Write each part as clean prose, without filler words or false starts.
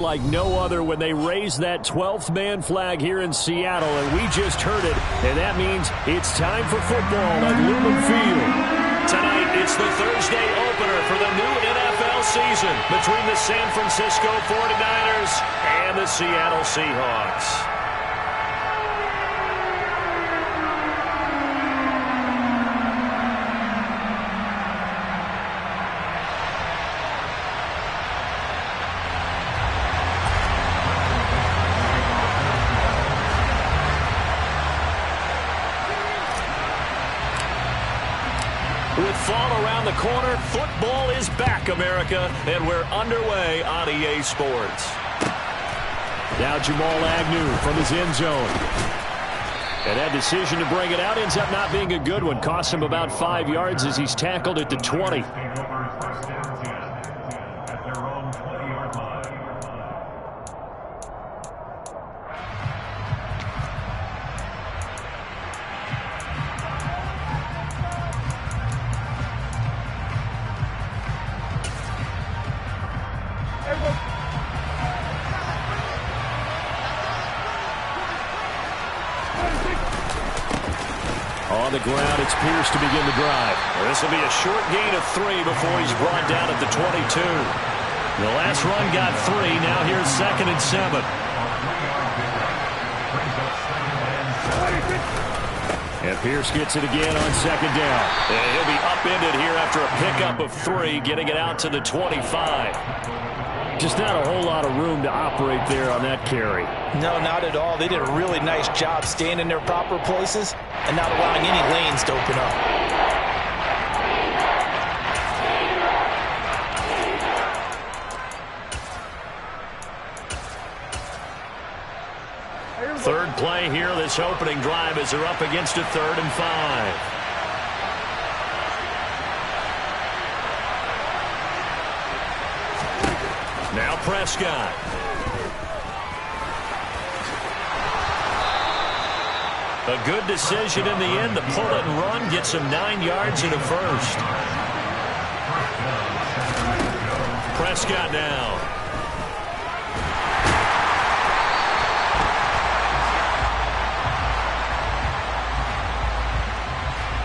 Like no other when they raise that 12th man flag here in Seattle, and we just heard it, and that means it's time for football at Lumen Field. Tonight, it's the Thursday opener for the new NFL season between the San Francisco 49ers and the Seattle Seahawks. With fall around the corner, football is back, America, and we're underway on EA Sports. Now Jamal Agnew from his end zone. And that decision to bring it out ends up not being a good one. Cost him about 5 yards as he's tackled at the 20. On the ground, it's Pierce to begin the drive. This will be a short gain of 3 before he's brought down at the 22. The last run got 3. Now here's 2nd and 7. And Pierce gets it again on 2nd down. And he'll be upended here after a pickup of 3, getting it out to the 25. Just not a whole lot of room to operate there on that carry. No, not at all. They did a really nice job staying in their proper places and not allowing any lanes to open up. Third play here, this opening drive, as they're up against a 3rd and 5. Now Prescott. A good decision in the end to pull it and run, gets him 9 yards and a first. Prescott now.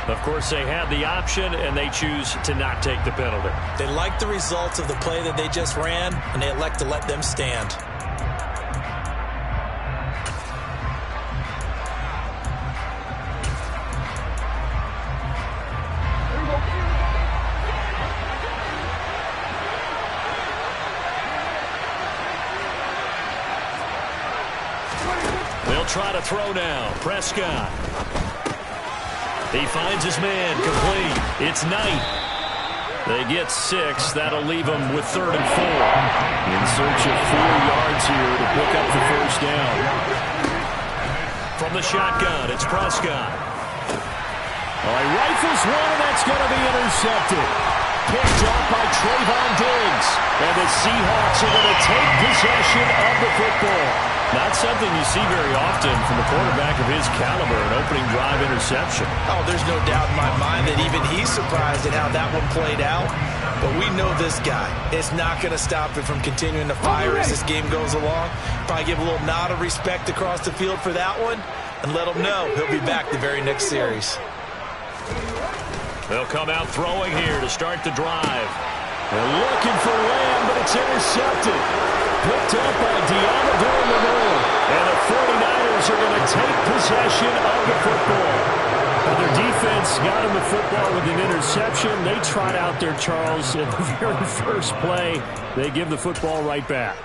Of course, they had the option, and they choose to not take the penalty. They like the results of the play that they just ran, and they elect to let them stand. They'll try to throw now. Prescott. He finds his man, complete. It's Knight. They get 6. That'll leave them with 3rd and 4. In search of 4 yards here to pick up the first down. From the shotgun, it's Prescott. He rifles one, and that's going to be intercepted. Picked off by Trayvon Diggs. And the Seahawks are going to take possession of the football. Not something you see very often from a quarterback of his caliber, an opening drive interception. Oh, there's no doubt in my mind that even he's surprised at how that one played out. But we know this guy. It's not going to stop him from continuing to fire as this game goes along. Probably give a little nod of respect across the field for that one and let him know he'll be back the very next series. They'll come out throwing here to start the drive. They're looking for Lamb, but it's intercepted. Picked up by Diamador Lenore. And the 49ers are going to take possession of the football. But their defense got him the football with an interception. They trot out there, Charles, in the very first play. They give the football right back.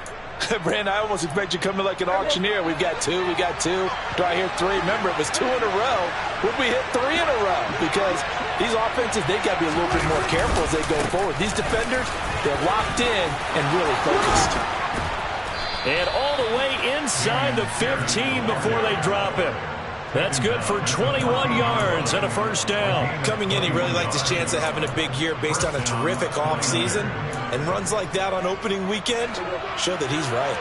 Brandon, I almost expect you coming like an auctioneer. We've got 2, we got 2. Do I hear 3? Remember, it was 2 in a row. Would we hit 3 in a row? Because these offenses, they've got to be a little bit more careful as they go forward. These defenders, they're locked in and really focused. And all the way inside the 15 before they drop him. That's good for 21 yards and a first down. Coming in, he really liked his chance of having a big year based on a terrific offseason. And runs like that on opening weekend show that he's right.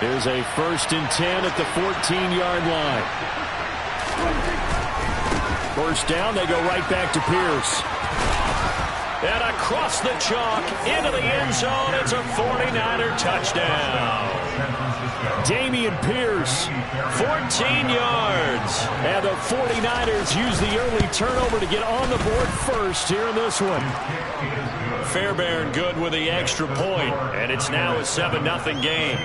Here's a 1st and 10 at the 14-yard line. First down, they go right back to Pierce. And across the chalk into the end zone. It's a 49er touchdown. Dameon Pierce. 14 yards. And the 49ers use the early turnover to get on the board first here in this one. Fairbairn good with the extra point, and it's now a 7-0 game.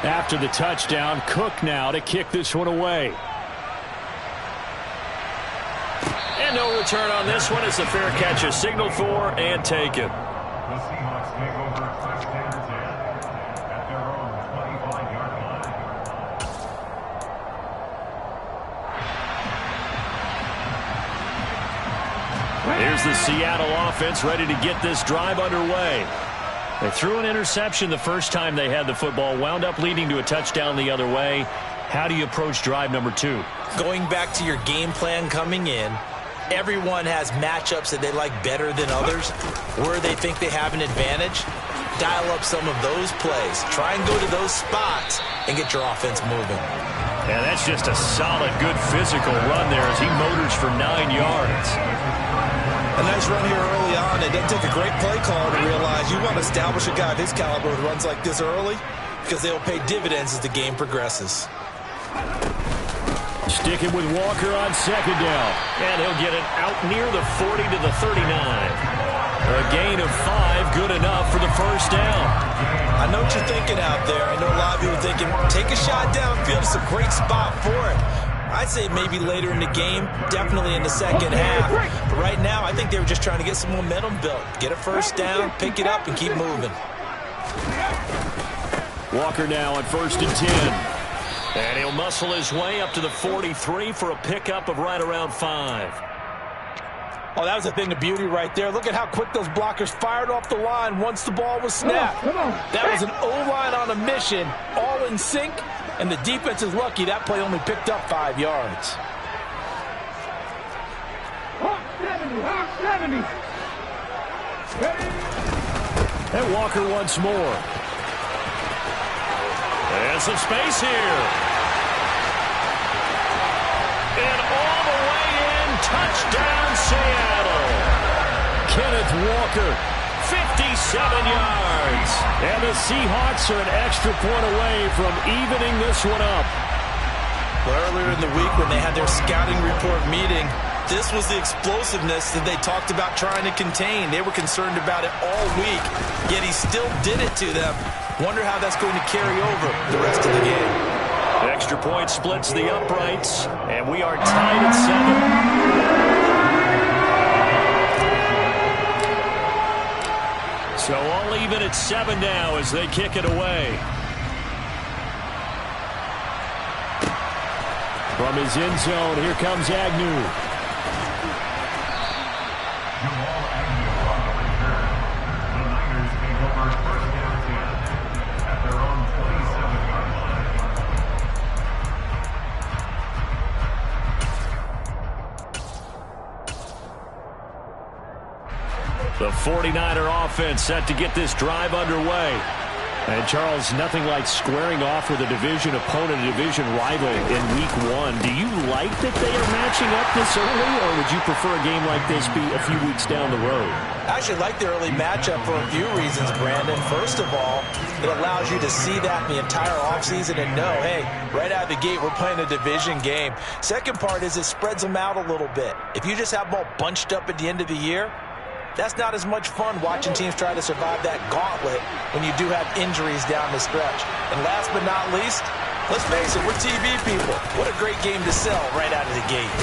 After the touchdown, Cook now to kick this one away. And no return on this one as the fair catch is signaled for and taken. The Seahawks take over first and 10 at their own 25-yard line. Here's the Seattle offense ready to get this drive underway. They threw an interception the first time they had the football, wound up leading to a touchdown the other way. How do you approach drive number 2? Going back to your game plan coming in, everyone has matchups that they like better than others, where they think they have an advantage. Dial up some of those plays. Try and go to those spots and get your offense moving. Yeah, that's just a solid, good physical run there as he motors for 9 yards. A nice run here early on. It doesn't take a great play caller to realize you want to establish a guy of his caliber who runs like this early because they'll pay dividends as the game progresses. Sticking with Walker on second down. And he'll get it out near the 40 to the 39. A gain of 5, good enough for the first down. I know what you're thinking out there. I know a lot of you are thinking, take a shot downfield. It's a great spot for it. I'd say maybe later in the game, definitely in the second half. But right now, I think they were just trying to get some momentum built. Get a first down, pick it up, and keep moving. Walker now on first and 10. And he'll muscle his way up to the 43 for a pickup of right around 5. Oh, that was a thing of beauty right there. Look at how quick those blockers fired off the line once the ball was snapped. That was an O-line on a mission, all in sync, and the defense is lucky that play only picked up 5 yards. 70. And Walker once more. There's some space here. And all the way in, touchdown Seattle. Kenneth Walker. 57 yards. And the Seahawks are an extra point away from evening this one up. Well, earlier in the week when they had their scouting report meeting, this was the explosiveness that they talked about trying to contain. They were concerned about it all week, yet he still did it to them. Wonder how that's going to carry over the rest of the game. The extra point splits the uprights, and we are tied at 7. So all even at 7 now as they kick it away. From his end zone, here comes Agnew. The 49er offense set to get this drive underway. And Charles, nothing like squaring off with a division opponent, a division rival in week 1. Do you like that they are matching up this early, or would you prefer a game like this be a few weeks down the road? I actually like the early matchup for a few reasons, Brandon. First of all, it allows you to see that in the entire offseason and know, hey, right out of the gate, we're playing a division game. Second part is it spreads them out a little bit. If you just have them all bunched up at the end of the year, that's not as much fun watching teams try to survive that gauntlet when you do have injuries down the stretch. And last but not least, let's face it, we're TV people. What a great game to sell right out of the gate.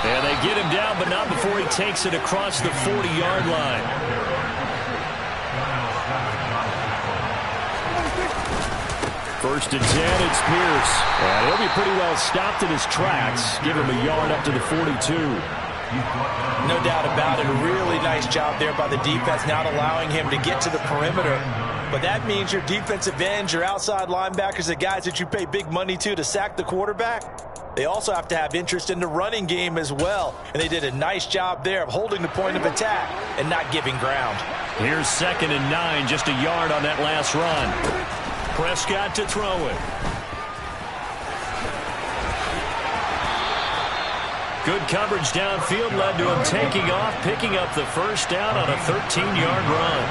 And they get him down, but not before he takes it across the 40-yard line. First and 10, it's Pierce. And he'll be pretty well stopped in his tracks. Give him a yard up to the 42. No doubt about it. A really nice job there by the defense, not allowing him to get to the perimeter. But that means your defensive ends, your outside linebackers, the guys that you pay big money to sack the quarterback, they also have to have interest in the running game as well. And they did a nice job there of holding the point of attack and not giving ground. Here's 2nd and 9, just a yard on that last run. Prescott to throw it. Good coverage downfield led to him taking off, picking up the first down on a 13-yard run.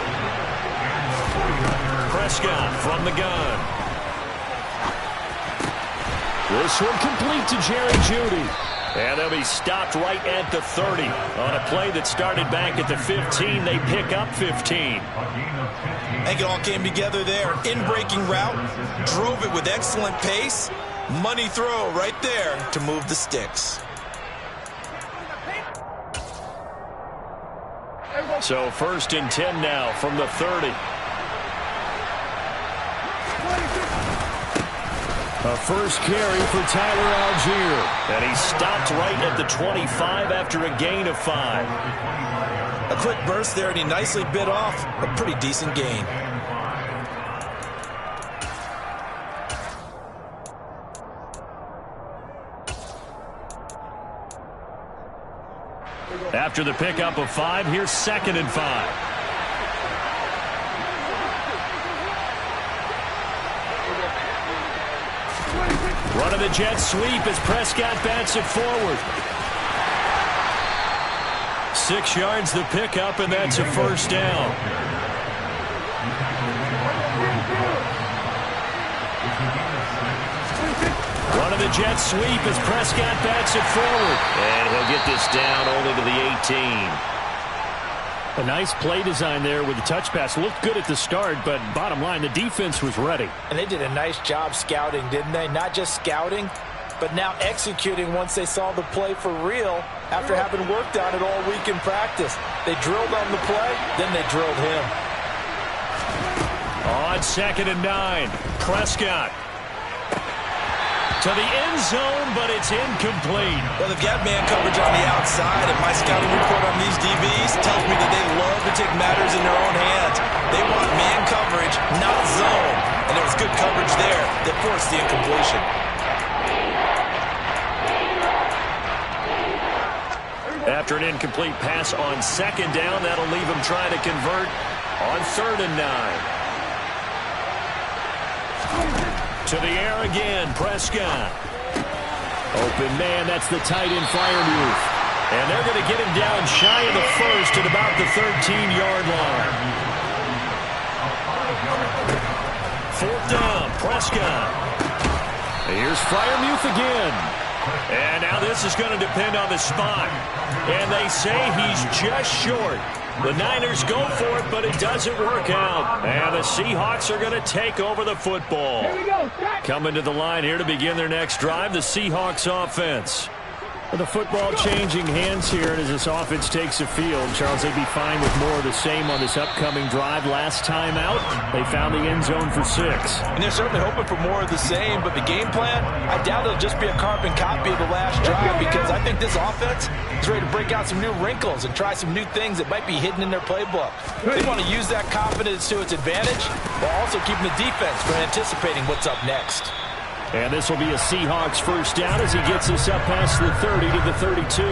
Prescott from the gun. This one complete to Jerry Jeudy. And they'll be stopped right at the 30. On a play that started back at the 15, they pick up 15. I think it all came together there. In-breaking route, drove it with excellent pace. Money throw right there to move the sticks. So 1st and 10 now from the 30. A first carry for Tyler Algier. And he stopped right at the 25 after a gain of 5. A quick burst there, and he nicely bit off a pretty decent gain. After the pickup of 5, here's 2nd and 5. Running the jet sweep as Prescott bats it forward. 6 yards the pickup, and that's a first down. Running the jet sweep as Prescott bats it forward. And he'll get this down only to the 18. A nice play design there with the touch pass. Looked good at the start, but bottom line, the defense was ready. And they did a nice job scouting, didn't they? Not just scouting, but now executing once they saw the play for real after having worked on it all week in practice. They drilled on the play, then they drilled him. On 2nd and 9, Prescott. To the end zone, but it's incomplete. Well, they've got man coverage on the outside, and my scouting report on these DBs tells me that they love to take matters in their own hands. They want man coverage, not zone. And there was good coverage there that forced the incompletion. After an incomplete pass on 2nd down, that'll leave him trying to convert on 3rd and 9. To the air again, Prescott. Open man, that's the tight end Freiermuth. And they're going to get him down shy of the first at about the 13-yard line. 4th down, Prescott. Here's Freiermuth again. And now this is going to depend on the spot. And they say he's just short. The Niners go for it, but it doesn't work out. And the Seahawks are going to take over the football. Coming to the line here to begin their next drive, the Seahawks offense. The football changing hands here, and as this offense takes the field, Charles, they'd be fine with more of the same on this upcoming drive. Last time out, they found the end zone for 6. And they're certainly hoping for more of the same, but the game plan, I doubt it'll just be a carbon copy of the last drive, because I think this offense is ready to break out some new wrinkles and try some new things that might be hidden in their playbook. They want to use that confidence to its advantage, while also keeping the defense from anticipating what's up next. And this will be a Seahawks first down as he gets us up past the 30 to the 32.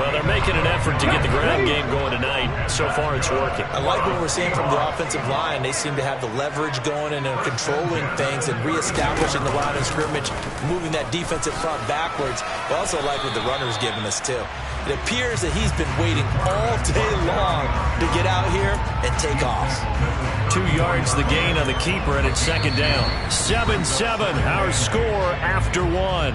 Well, they're making an effort to get the ground game going tonight. So far, it's working. I like what we're seeing from the offensive line. They seem to have the leverage going and they're controlling things and reestablishing the line of scrimmage, moving that defensive front backwards. I also like what the runner's giving us, too. It appears that he's been waiting all day long to get out here and take off. 2 yards the gain on the keeper, and it's 2nd down. 7-7, our score after 1.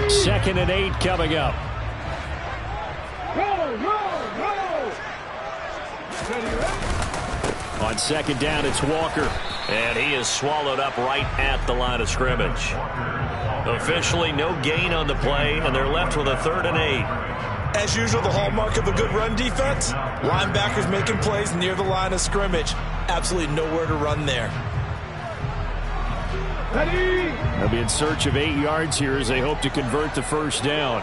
Second and 8 coming up. On 2nd down, it's Walker. And he is swallowed up right at the line of scrimmage. Officially, no gain on the play, and they're left with a 3rd and 8. As usual, the hallmark of a good run defense, linebackers making plays near the line of scrimmage. Absolutely nowhere to run there. They'll be in search of 8 yards here as they hope to convert the first down.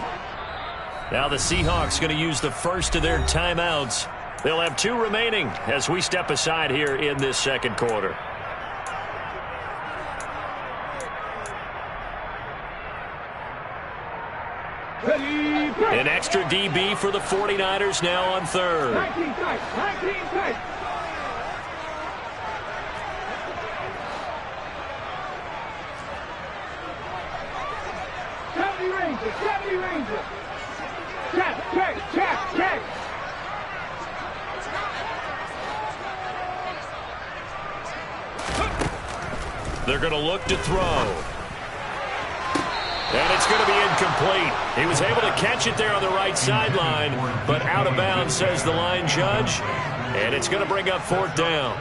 Now the Seahawks going to use the first of their timeouts. They'll have 2 remaining as we step aside here in this second quarter. An extra DB for the 49ers now on third. 19 tight. 19 tight. Check. They're going to look to throw. And it's going to be incomplete. He was able to catch it there on the right sideline, but out of bounds, says the line judge. And it's going to bring up 4th down.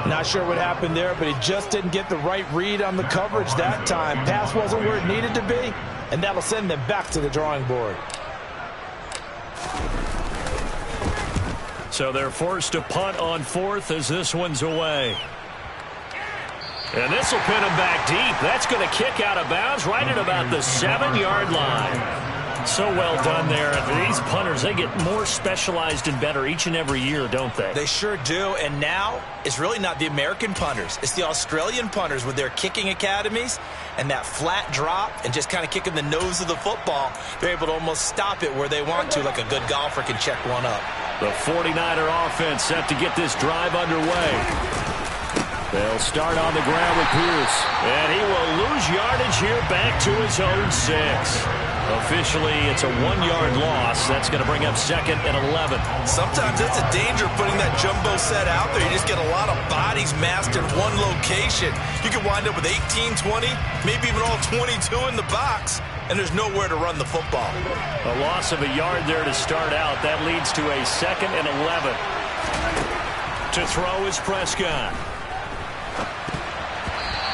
Not sure what happened there, but he just didn't get the right read on the coverage that time. Pass wasn't where it needed to be, and that'll send them back to the drawing board. So they're forced to punt on 4th as this one's away. And this will pin him back deep. That's going to kick out of bounds right at about the 7-yard line. So well done there. These punters, they get more specialized and better each and every year, don't they? They sure do. And now it's really not the American punters. It's the Australian punters with their kicking academies and that flat drop and just kind of kicking the nose of the football. They're able to almost stop it where they want to, like a good golfer can check one up. The 49er offense set to get this drive underway. They'll start on the ground with Pierce. And he will lose yardage here back to his own 6. Officially, it's a 1-yard loss. That's going to bring up 2nd and 11. Sometimes that's a danger putting that jumbo set out there. You just get a lot of bodies massed in one location. You could wind up with 18, 20, maybe even all 22 in the box, and there's nowhere to run the football. A loss of a yard there to start out. That leads to a 2nd and 11. To throw is Prescott.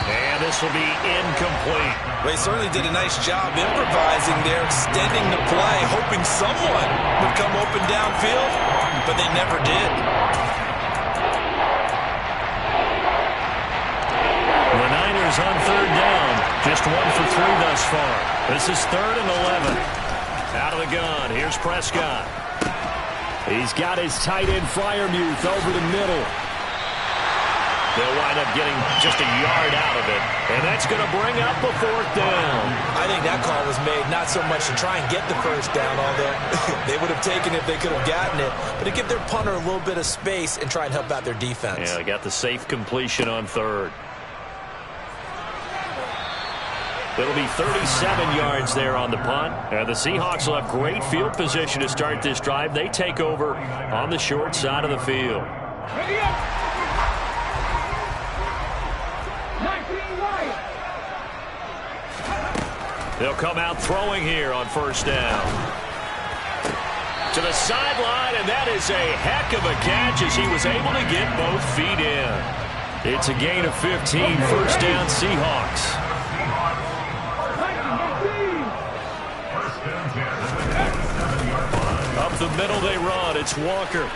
And this will be incomplete. They certainly did a nice job improvising there, extending the play, hoping someone would come open downfield, but they never did. The Niners on 3rd down. Just 1 for 3 thus far. This is 3rd and 11. Out of the gun. Here's Prescott. He's got his tight end Freiermuth over the middle. They'll wind up getting just a yard out of it. And that's going to bring up a 4th down. I think that call was made not so much to try and get the first down, although they would have taken it if they could have gotten it, but to give their punter a little bit of space and try and help out their defense. Yeah, they got the safe completion on 3rd. It'll be 37 yards there on the punt. The Seahawks will have great field position to start this drive. They take over on the short side of the field. Ready up. 19 wide. They'll come out throwing here on 1st down. To the sideline, and that is a heck of a catch as he was able to get both feet in. It's a gain of 15, 1st down Seahawks. Up the middle they run. It's Walker.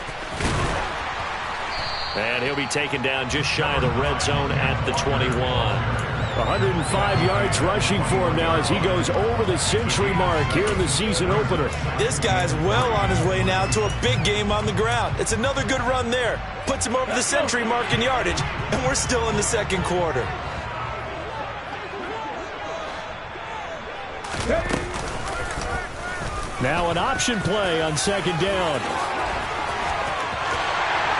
And he'll be taken down just shy of the red zone at the 21. 105 yards rushing for him now as he goes over the century mark here in the season opener. This guy's well on his way now to a big game on the ground. It's another good run there. Puts him over the century mark in yardage, and we're still in the 2nd quarter. Now an option play on 2nd down.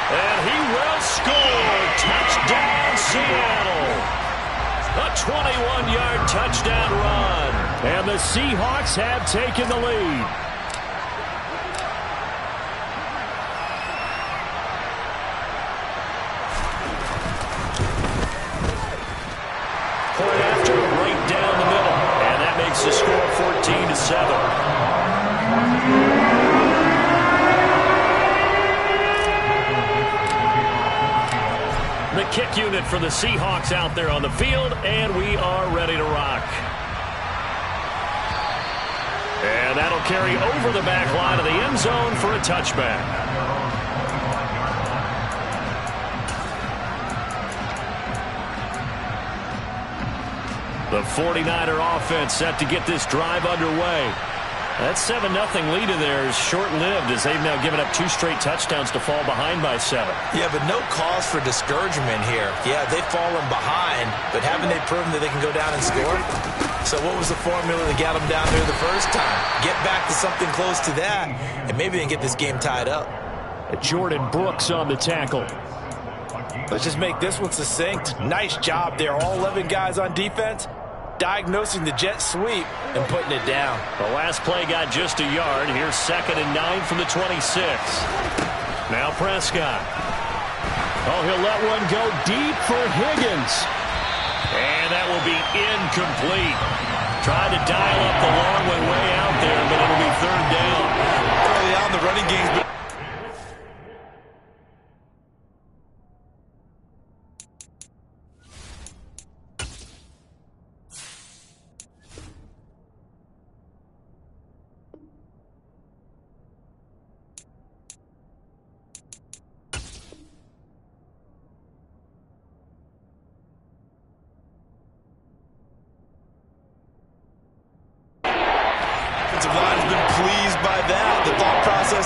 And he will score. Touchdown, Seattle. A 21-yard touchdown run. And the Seahawks have taken the lead. Point after, right down the middle. And that makes the score 14-7. The kick unit for the Seahawks out there on the field, and we are ready to rock. And that'll carry over the back line of the end zone for a touchback. The 49er offense set to get this drive underway. That 7-0 lead of theirs short-lived as they've now given up 2 straight touchdowns to fall behind by 7. Yeah, but no cause for discouragement here. Yeah, they've fallen behind, but haven't they proven that they can go down and score? So what was the formula that got them down there the first time? Get back to something close to that, and maybe they can get this game tied up. Jordan Brooks on the tackle. Let's just make this one succinct. Nice job there. All 11 guys on defense, diagnosing the jet sweep and putting it down. The last play got just a yard. Here's 2nd and 9 from the 26. Now Prescott. Oh, he'll let one go deep for Higgins. And that will be incomplete. Tried to dial up the long way out there, but it'll be 3rd down. Early on, the running game's been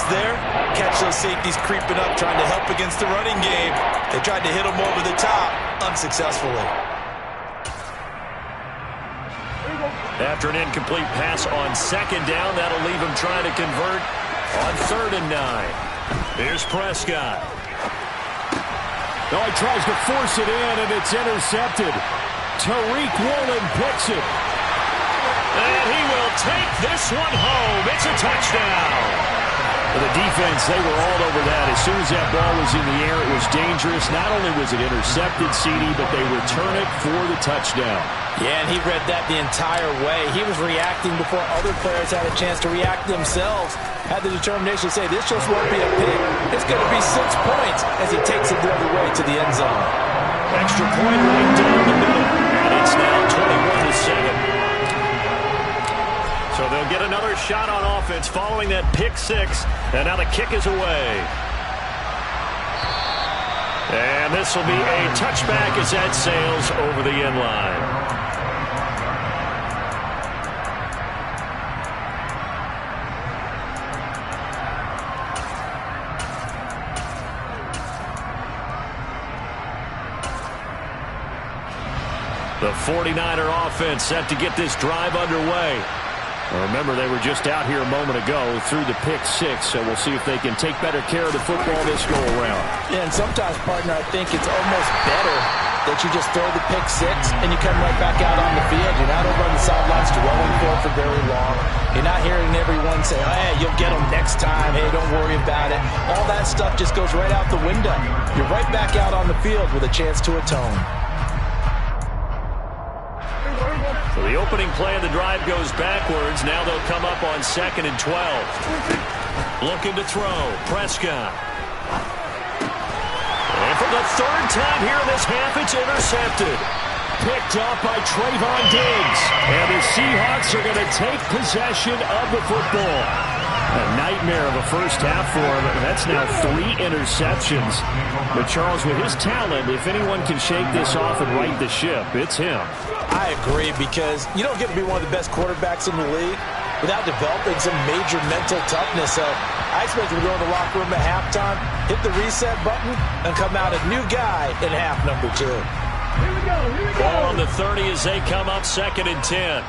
there. Catch those safeties creeping up, trying to help against the running game. They tried to hit them over the top, unsuccessfully. After an incomplete pass on 2nd down, that'll leave him trying to convert on 3rd and 9. Here's Prescott. Oh, he tries to force it in, and it's intercepted. Tariq Woolen picks it. And he will take this one home. It's a touchdown. For the defense, they were all over that. As soon as that ball was in the air, it was dangerous. Not only was it intercepted, CD, but they return it for the touchdown. Yeah, and he read that the entire way. He was reacting before other players had a chance to react themselves. Had the determination to say, this just won't be a pick. It's going to be 6 points as he takes it the other way to the end zone. Extra point right down the middle. And it's now 21-7. So they'll get another shot on offense following that pick 6. And now the kick is away. And this will be a touchback as that sails over the end line. The 49er offense set to get this drive underway. Remember, they were just out here a moment ago through the pick 6, so we'll see if they can take better care of the football this go-around. Yeah, and sometimes, partner, I think it's almost better that you just throw the pick 6 and you come right back out on the field. You're not over on the sidelines dwelling for very long. You're not hearing everyone say, hey, you'll get them next time. Hey, don't worry about it. All that stuff just goes right out the window. You're right back out on the field with a chance to atone. So the opening play of the drive goes backwards. Now they'll come up on 2nd and 12. Looking to throw. Prescott. And for the 3rd time here in this half, it's intercepted. Picked off by Trayvon Diggs. And the Seahawks are going to take possession of the football. A nightmare of a first half for him. That's now 3 interceptions. But Charles, with his talent, if anyone can shake this off and right the ship, it's him. I agree, because you don't get to be one of the best quarterbacks in the league without developing some major mental toughness. So I expect him to go in the locker room at halftime, hit the reset button, and come out a new guy in half number 2. Here we go, here we go. Ball on the 30 as they come up 2nd and 10.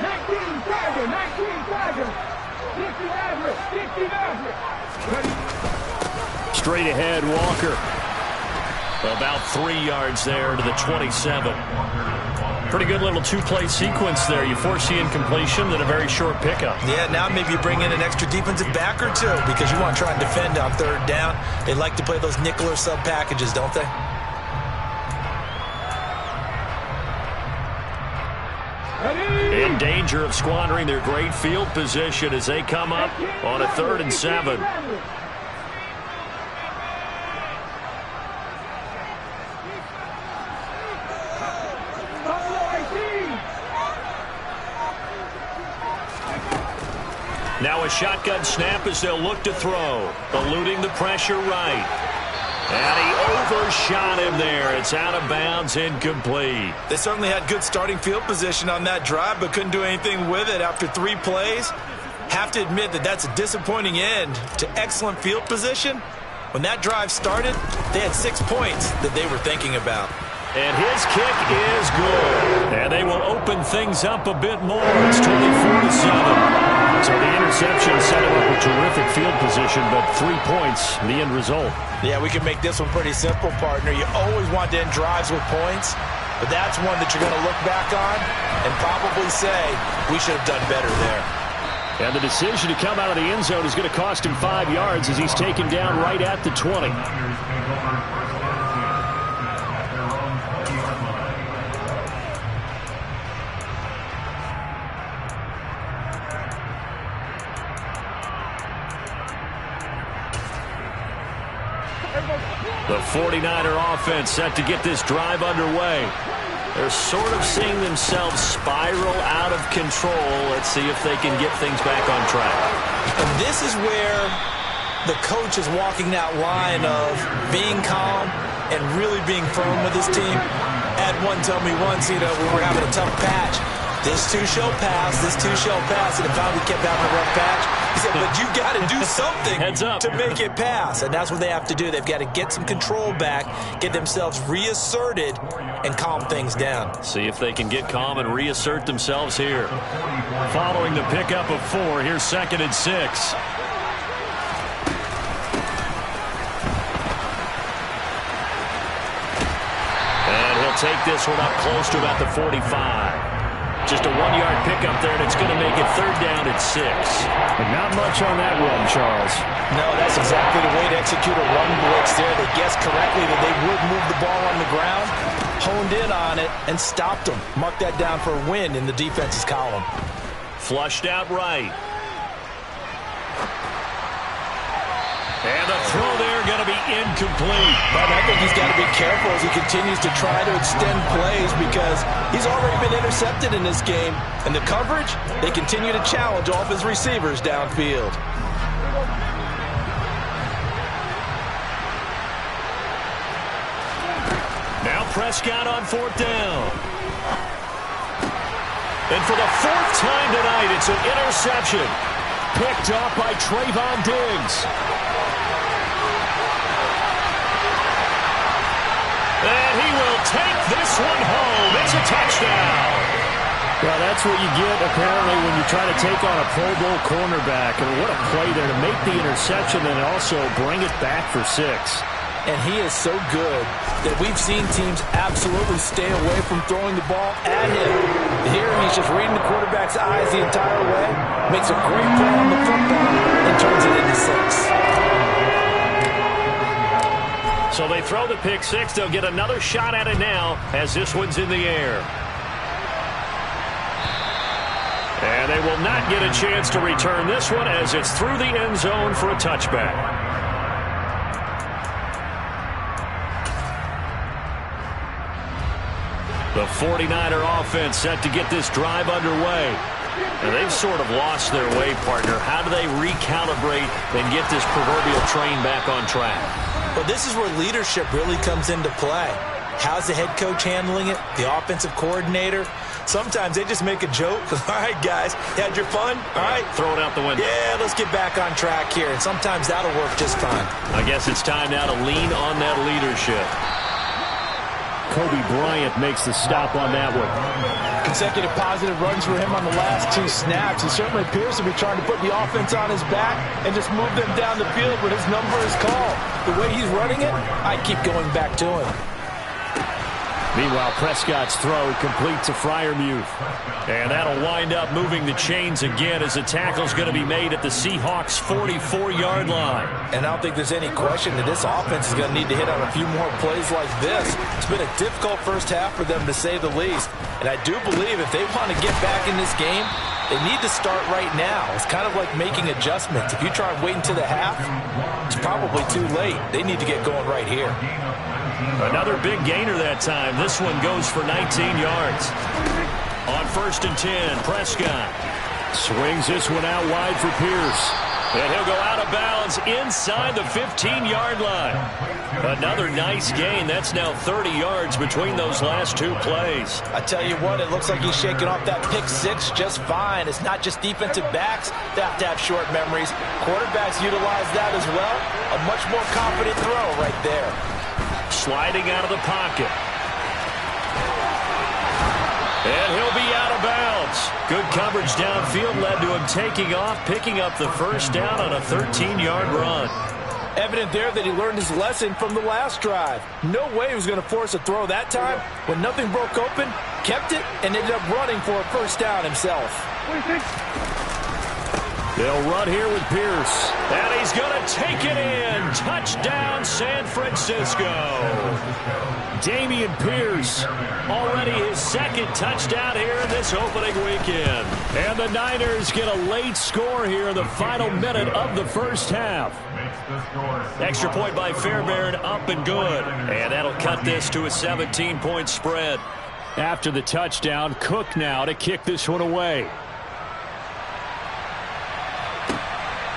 19 Tiger, 19 Tiger. 50 average, 50 average. Straight ahead, Walker. About 3 yards there to the 27. Pretty good little 2-play sequence there. You force the incompletion, then a very short pickup. Yeah, now maybe you bring in an extra defensive back or 2 because you want to try and defend on 3rd down. They like to play those nickel or sub packages, don't they? In danger of squandering their great field position as they come up on a 3rd and 7. Now a shotgun snap as they'll look to throw. Eluding the pressure right. And he overshot him there. It's out of bounds, incomplete. They certainly had good starting field position on that drive, but couldn't do anything with it after 3 plays. Have to admit that that's a disappointing end to excellent field position. When that drive started, they had 6 points that they were thinking about. And his kick is good. And they will open things up a bit more. It's 24-7. So the interception set him up a terrific field position, but 3 points, the end result. Yeah, we can make this one pretty simple, partner. You always want to end drives with points, but that's one that you're going to look back on and probably say, we should have done better there. And the decision to come out of the end zone is going to cost him 5 yards as he's taken down right at the 20. The 49er offense set to get this drive underway. They're sort of seeing themselves spiral out of control. Let's see if they can get things back on track. And this is where the coach is walking that line of being calm and really being firm with his team. Had one tell me once, we were having a tough patch. This too shall pass, this too shall pass. And finally kept having a rough patch. He said, but you got to do something to make it pass. And that's what they have to do. They've got to get some control back, get themselves reasserted, and calm things down. See if they can get calm and reassert themselves here. Following the pickup of 4, here's 2nd and 6. And he'll take this one up close to about the 45. Just a 1-yard pickup there, and it's going to make it 3rd down at 6. And not much on that run, Charles. No, that's exactly the way to execute a run blitz there. They guessed correctly that they would move the ball on the ground, honed in on it, and stopped them. Mark that down for a win in the defense's column. Flushed out right. And the throw there going to be incomplete. But I think he's got to be careful as he continues to try to extend plays because he's already been intercepted in this game. And the coverage, they continue to challenge all of his receivers downfield. Now Prescott on 4th down. And for the 4th time tonight, it's an interception. Picked up by Trayvon Diggs. And he will take this one home. It's a touchdown. Well, that's what you get, apparently, when you try to take on a Pro Bowl cornerback. And what a play there to make the interception and also bring it back for 6. And he is so good that we've seen teams absolutely stay away from throwing the ball at him. Here, he's just reading the quarterback's eyes the entire way, makes a great play on the football, and turns it into 6. So they throw the pick 6. They'll get another shot at it now as this one's in the air. And they will not get a chance to return this one as it's through the end zone for a touchback. The 49er offense set to get this drive underway. And they've sort of lost their way, partner. How do they recalibrate and get this proverbial train back on track? Well, this is where leadership really comes into play. How's the head coach handling it? The offensive coordinator? Sometimes they just make a joke. All right, guys, you had your fun? All right. Throw it out the window. Yeah, let's get back on track here. And sometimes that'll work just fine. I guess it's time now to lean on that leadership. Kobe Bryant makes the stop on that one. Consecutive positive runs for him on the last 2 snaps. He certainly appears to be trying to put the offense on his back and just move them down the field when his number is called. The way he's running it, I keep going back to him. Meanwhile, Prescott's throw complete to Freiermuth. And that'll wind up moving the chains again as the tackle's going to be made at the Seahawks' 44-yard line. And I don't think there's any question that this offense is going to need to hit on a few more plays like this. It's been a difficult first half for them, to say the least. And I do believe if they want to get back in this game, they need to start right now. It's kind of like making adjustments. If you try and wait until the half, it's probably too late. They need to get going right here. Another big gainer that time. This one goes for 19 yards. On 1st and 10, Prescott swings this one out wide for Pierce. And he'll go out of bounds inside the 15-yard line. Another nice gain. That's now 30 yards between those last 2 plays. I tell you what, it looks like he's shaking off that pick 6 just fine. It's not just defensive backs that have to have short memories. Quarterbacks utilize that as well. A much more confident throw right there. Sliding out of the pocket. And he'll be out of bounds. Good coverage downfield led to him taking off, picking up the first down on a 13-yard run. Evident there that he learned his lesson from the last drive. No way he was going to force a throw that time. When nothing broke open, kept it, and ended up running for a first down himself. They'll run here with Pierce. And he's going to take it in. Touchdown, San Francisco. Dameon Pierce, already his second touchdown here in this opening weekend. And the Niners get a late score here in the final minute of the first half. Extra point by Fairbairn, up and good. And that'll cut this to a 17-point spread. After the touchdown, Cook now to kick this one away.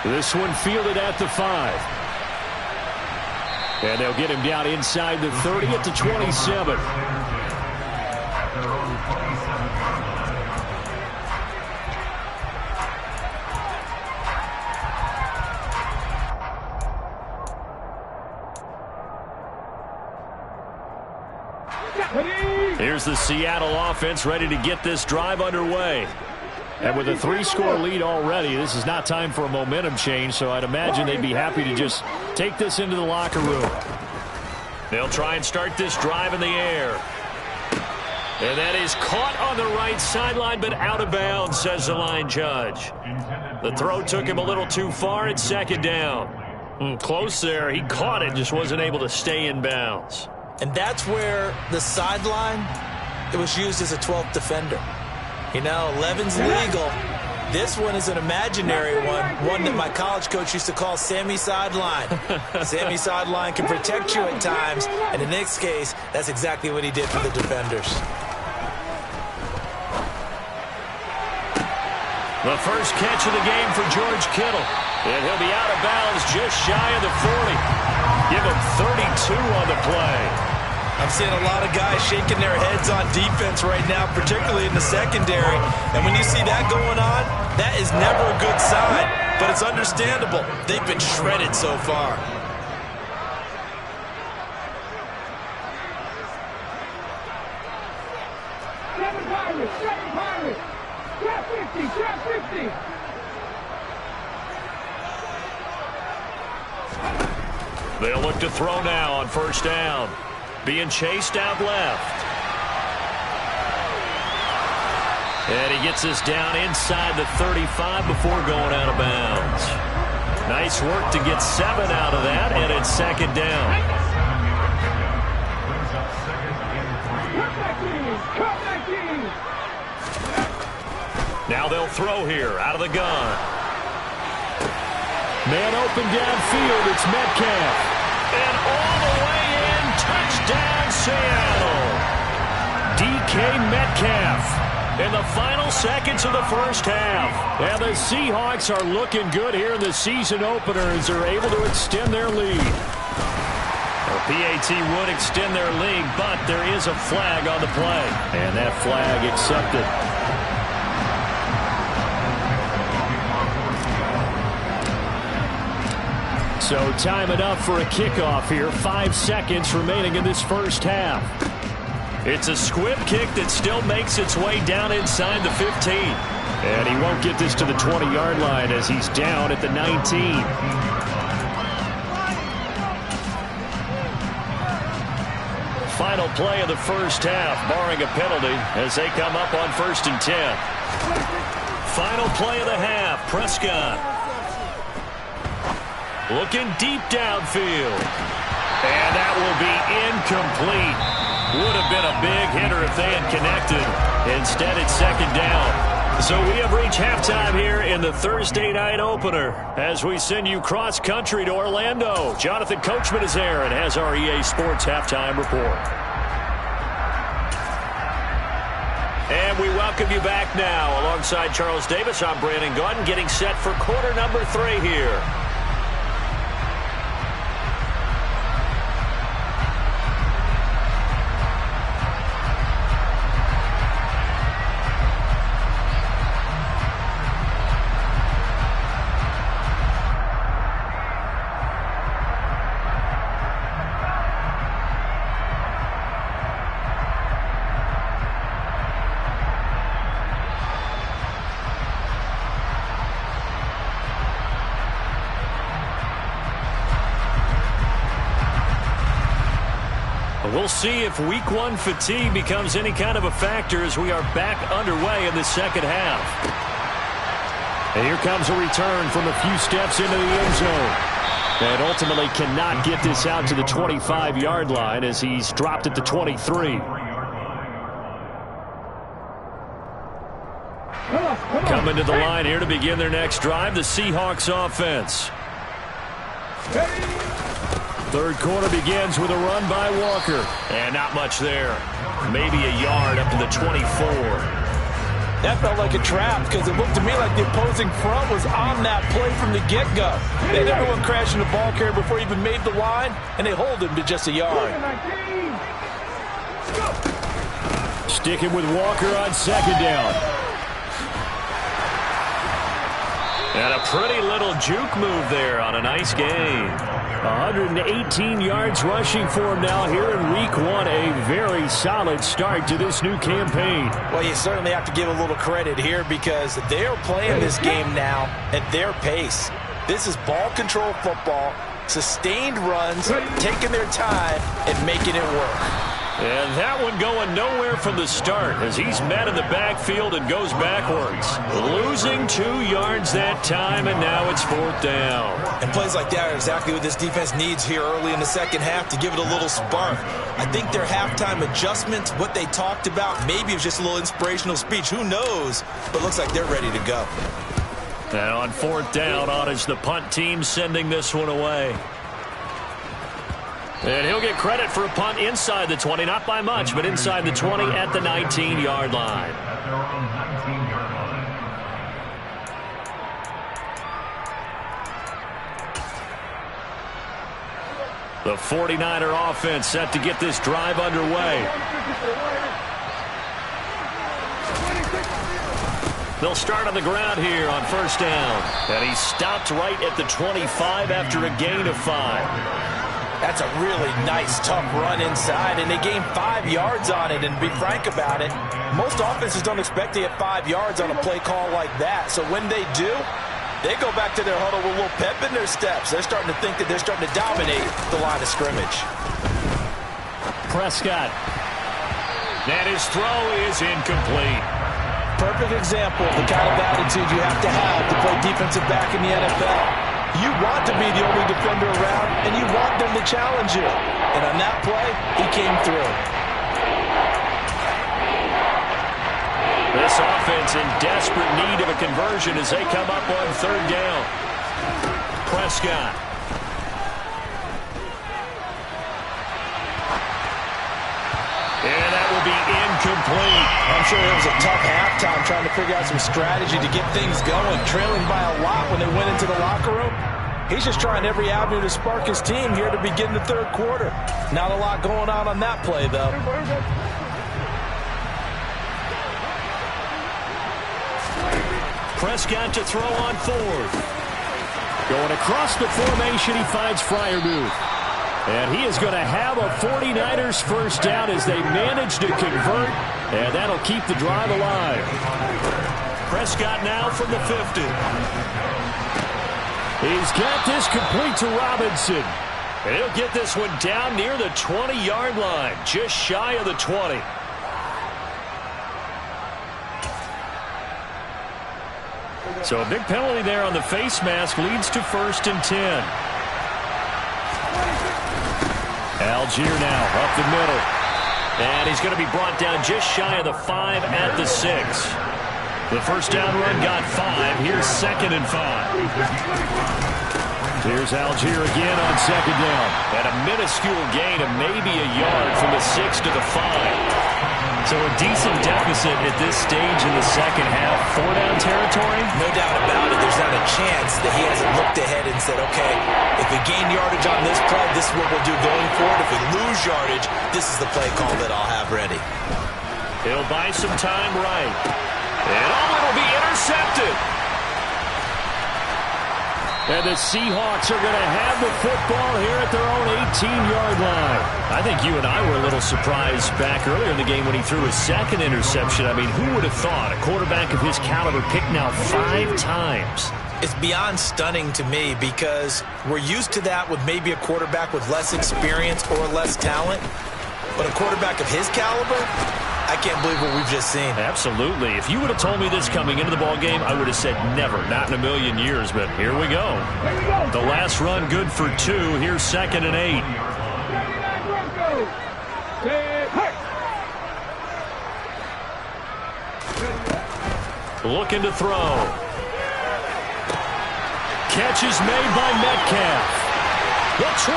This one fielded at the 5. And they'll get him down inside the 30 at the 27. Here's the Seattle offense ready to get this drive underway. And with a 3-score lead already, this is not time for a momentum change, so I'd imagine they'd be happy to just take this into the locker room. They'll try and start this drive in the air. And that is caught on the right sideline, but out of bounds, says the line judge. The throw took him a little too far at second down. Close there. He caught it, just wasn't able to stay in bounds. And that's where the sideline, it was used as a 12th defender. You know, 11's legal. This one is an imaginary one that my college coach used to call Sammy Sideline. Sammy Sideline can protect you at times, and in this case, that's exactly what he did for the defenders. The first catch of the game for George Kittle. And he'll be out of bounds just shy of the 40. Give him 32 on the play. I'm seeing a lot of guys shaking their heads on defense right now, particularly in the secondary. And when you see that going on, that is never a good sign. But it's understandable. They've been shredded so far. Seven Pirates. Trap 50. They'll look to throw now on first down. Being chased out left. And he gets this down inside the 35 before going out of bounds. Nice work to get 7 out of that, and it's second down. Now they'll throw here out of the gun. Man open downfield, it's Metcalf. And all the way in, touchdown Seattle. DK Metcalf in the final seconds of the first half. And the Seahawks are looking good here in the season opener as they're able to extend their lead. The PAT would extend their lead, but there is a flag on the play. And that flag accepted. So time enough for a kickoff here. 5 seconds remaining in this first half. It's a squib kick that still makes its way down inside the 15. And he won't get this to the 20-yard line as he's down at the 19. Final play of the first half, barring a penalty, as they come up on 1st and 10. Final play of the half, Prescott. Looking deep downfield. And that will be incomplete. Would have been a big hitter if they had connected. Instead, it's second down. So we have reached halftime here in the Thursday night opener as we send you cross-country to Orlando. Jonathan Coachman is there and has our EA Sports halftime report. And we welcome you back now. Alongside Charles Davis, I'm Brandon Gaudin, getting set for quarter number 3 here. We'll see if week one fatigue becomes any kind of a factor as we are back underway in the second half. And here comes a return from a few steps into the end zone. And ultimately cannot get this out to the 25-yard line as he's dropped at the 23. Coming to the line here to begin their next drive, the Seahawks offense. Third quarter begins with a run by Walker. And not much there. Maybe a yard up to the 24. That felt like a trap because it looked to me like the opposing front was on that play from the get-go. They had everyone crashing the ball carrier before he even made the line, and they hold him to just a yard. Sticking with Walker on second down. And a pretty little juke move there on a nice gain. 118 yards rushing for him now here in week one. A very solid start to this new campaign. Well, you certainly have to give a little credit here because they're playing this game now at their pace. This is ball control football, sustained runs, taking their time and making it work. And that one going nowhere from the start as he's met in the backfield and goes backwards. Losing 2 yards that time, and now it's fourth down. And plays like that are exactly what this defense needs here early in the second half to give it a little spark. I think their halftime adjustments, what they talked about, maybe it was just a little inspirational speech. Who knows? But looks like they're ready to go. And on fourth down, on is the punt team sending this one away. And he'll get credit for a punt inside the 20, not by much, but inside the 20 at the 19-yard line. At their own 19-yard line. The 49er offense set to get this drive underway. They'll start on the ground here on first down. And he stopped right at the 25 after a gain of 5. That's a really nice, tough run inside, and they gained 5 yards on it. And to be frank about it, most offenses don't expect to get 5 yards on a play call like that. So when they do, they go back to their huddle with a little pep in their steps. They're starting to think that they're starting to dominate the line of scrimmage. Prescott. And his throw is incomplete. Perfect example of the kind of attitude you have to play defensive back in the NFL. You want to be the only defender around, and you want them to challenge you. And on that play, he came through. This offense in desperate need of a conversion as they come up on third down. Prescott. And that will be incomplete. I'm sure it was a tough halftime trying to figure out some strategy to get things going. Trailing by a lot when they went into the locker room. He's just trying every avenue to spark his team here to begin the third quarter. Not a lot going on that play, though. Prescott to throw on fourth. Going across the formation, he finds Freiermuth. And he is going to have a 49ers first down as they manage to convert. And that'll keep the drive alive. Prescott now from the 50. He's got this complete to Robinson. And he'll get this one down near the 20-yard line, just shy of the 20. So a big penalty there on the face mask leads to 1st and 10. Algier now up the middle. And he's going to be brought down just shy of the 5 at the 6. The first down run got 5. Here's 2nd and 5. Here's Algier again on second down. And a minuscule gain of maybe a yard from the 6 to the 5. So a decent deficit at this stage in the second half. 4-down territory? No doubt about it. There's not a chance that he hasn't looked ahead and said, okay, if we gain yardage on this play, this is what we'll do going forward. If we lose yardage, this is the play call that I'll have ready. He'll buy some time right. And it'll be intercepted. And the Seahawks are going to have the football here at their own 18-yard line. I think you and I were a little surprised back earlier in the game when he threw his 2nd interception. I mean, who would have thought a quarterback of his caliber picked now 5 times? It's beyond stunning to me because we're used to that with maybe a quarterback with less experience or less talent. But a quarterback of his caliber, I can't believe what we've just seen. Absolutely. If you would have told me this coming into the ball game, I would have said never, not in a million years. But here we go. The last run good for 2. Here's 2nd and 8. Looking to throw. Catch is made by Metcalf. The 20.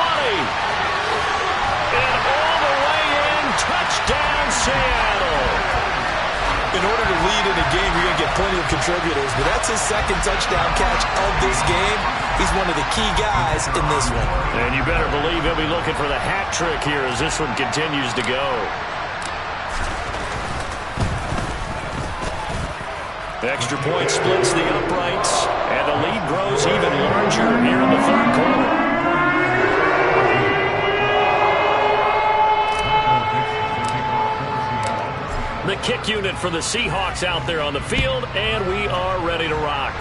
And all the way in. Touchdown, Seattle. In order to lead in a game, you're going to get plenty of contributors, but that's his 2nd touchdown catch of this game. He's one of the key guys in this one. And you better believe he'll be looking for the hat trick here as this one continues to go. Extra point splits the uprights, and the lead grows even larger here in the 3rd quarter. The kick unit for the Seahawks out there on the field, and we are ready to rock.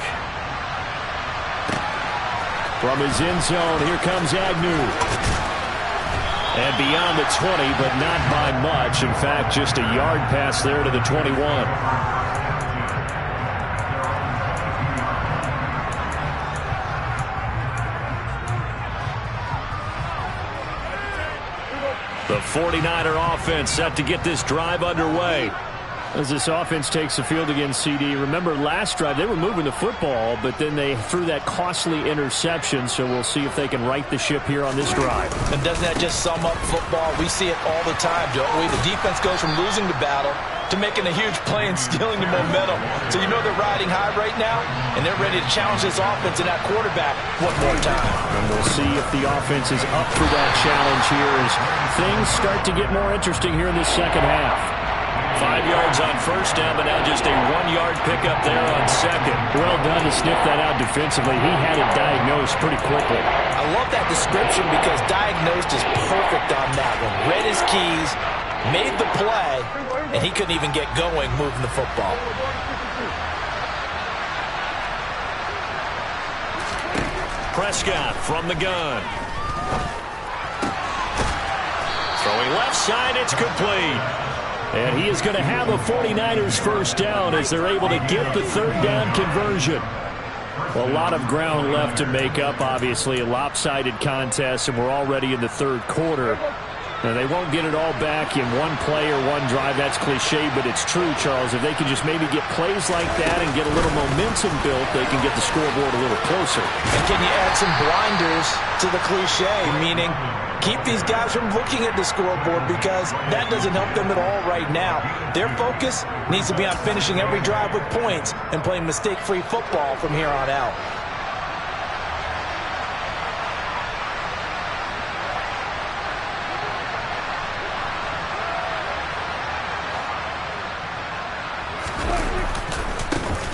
From his end zone, here comes Agnew. And beyond the 20, but not by much. In fact, just a yard pass there to the 21. The 49er offense set to get this drive underway. As this offense takes the field against CD, remember last drive they were moving the football, but then they threw that costly interception, so we'll see if they can right the ship here on this drive. And doesn't that just sum up football? We see it all the time, don't we? The defense goes from losing the battle to making a huge play and stealing the momentum. So you know they're riding high right now, and they're ready to challenge this offense and that quarterback one more time. And we'll see if the offense is up for that challenge here as things start to get more interesting here in this 2nd half. 5 yards on 1st down, but now just a 1-yard pickup there on 2nd. Well done to sniff that out defensively. He had it diagnosed pretty quickly. I love that description because diagnosed is perfect on that one. Read his keys, made the play, and he couldn't even get going moving the football. Prescott from the gun. Throwing left side, it's complete. And he is going to have a 49ers 1st down as they're able to get the 3rd down conversion. Well, a lot of ground left to make up, obviously. A lopsided contest, and we're already in the 3rd quarter. Now, they won't get it all back in one play or one drive. That's cliche, but it's true, Charles. If they can just maybe get plays like that and get a little momentum built, they can get the scoreboard a little closer. And can you add some blinders to the cliche, meaning keep these guys from looking at the scoreboard because that doesn't help them at all right now. Their focus needs to be on finishing every drive with points and playing mistake-free football from here on out.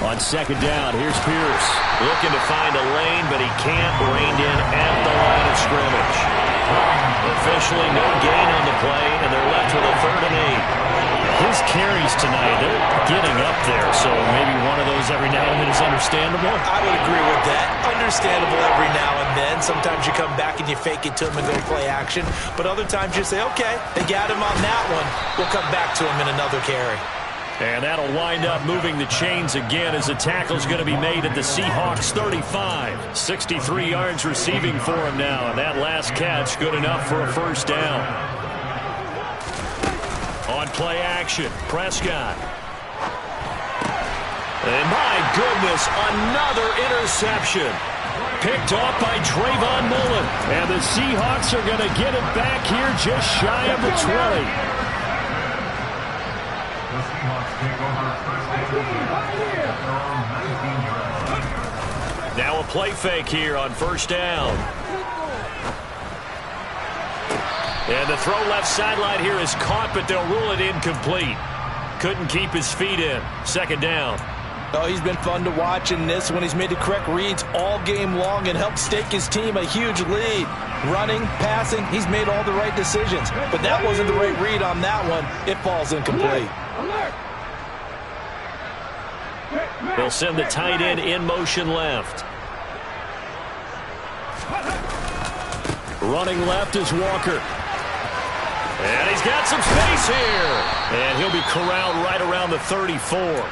On 2nd down, here's Pierce. Looking to find a lane, but he can't. Reined in at the line of scrimmage. Officially no gain on the play, and they're left with a 3rd and 8. His carries tonight, they're getting up there, so maybe one of those every now and then is understandable. I would agree with that. Understandable every now and then. Sometimes you come back and you fake it to him and go play action. But other times you say, okay, they got him on that one. We'll come back to him in another carry. And that'll wind up moving the chains again as the tackle's going to be made at the Seahawks 35. 63 yards receiving for him now. And that last catch good enough for a 1st down. On play action, Prescott. And my goodness, another interception. Picked off by Trayvon Mullen. And the Seahawks are going to get it back here just shy of the 20. Now a play fake here on 1st down. And the throw left sideline here is caught, but they'll rule it incomplete. Couldn't keep his feet in. 2nd down. Oh, he's been fun to watch in this one. He's made the correct reads all game long and helped stake his team a huge lead. Running, passing, he's made all the right decisions. But that wasn't the right read on that one. It falls incomplete. They'll send the tight end in motion left. Running left is Walker. And he's got some space here. And he'll be corralled right around the 34.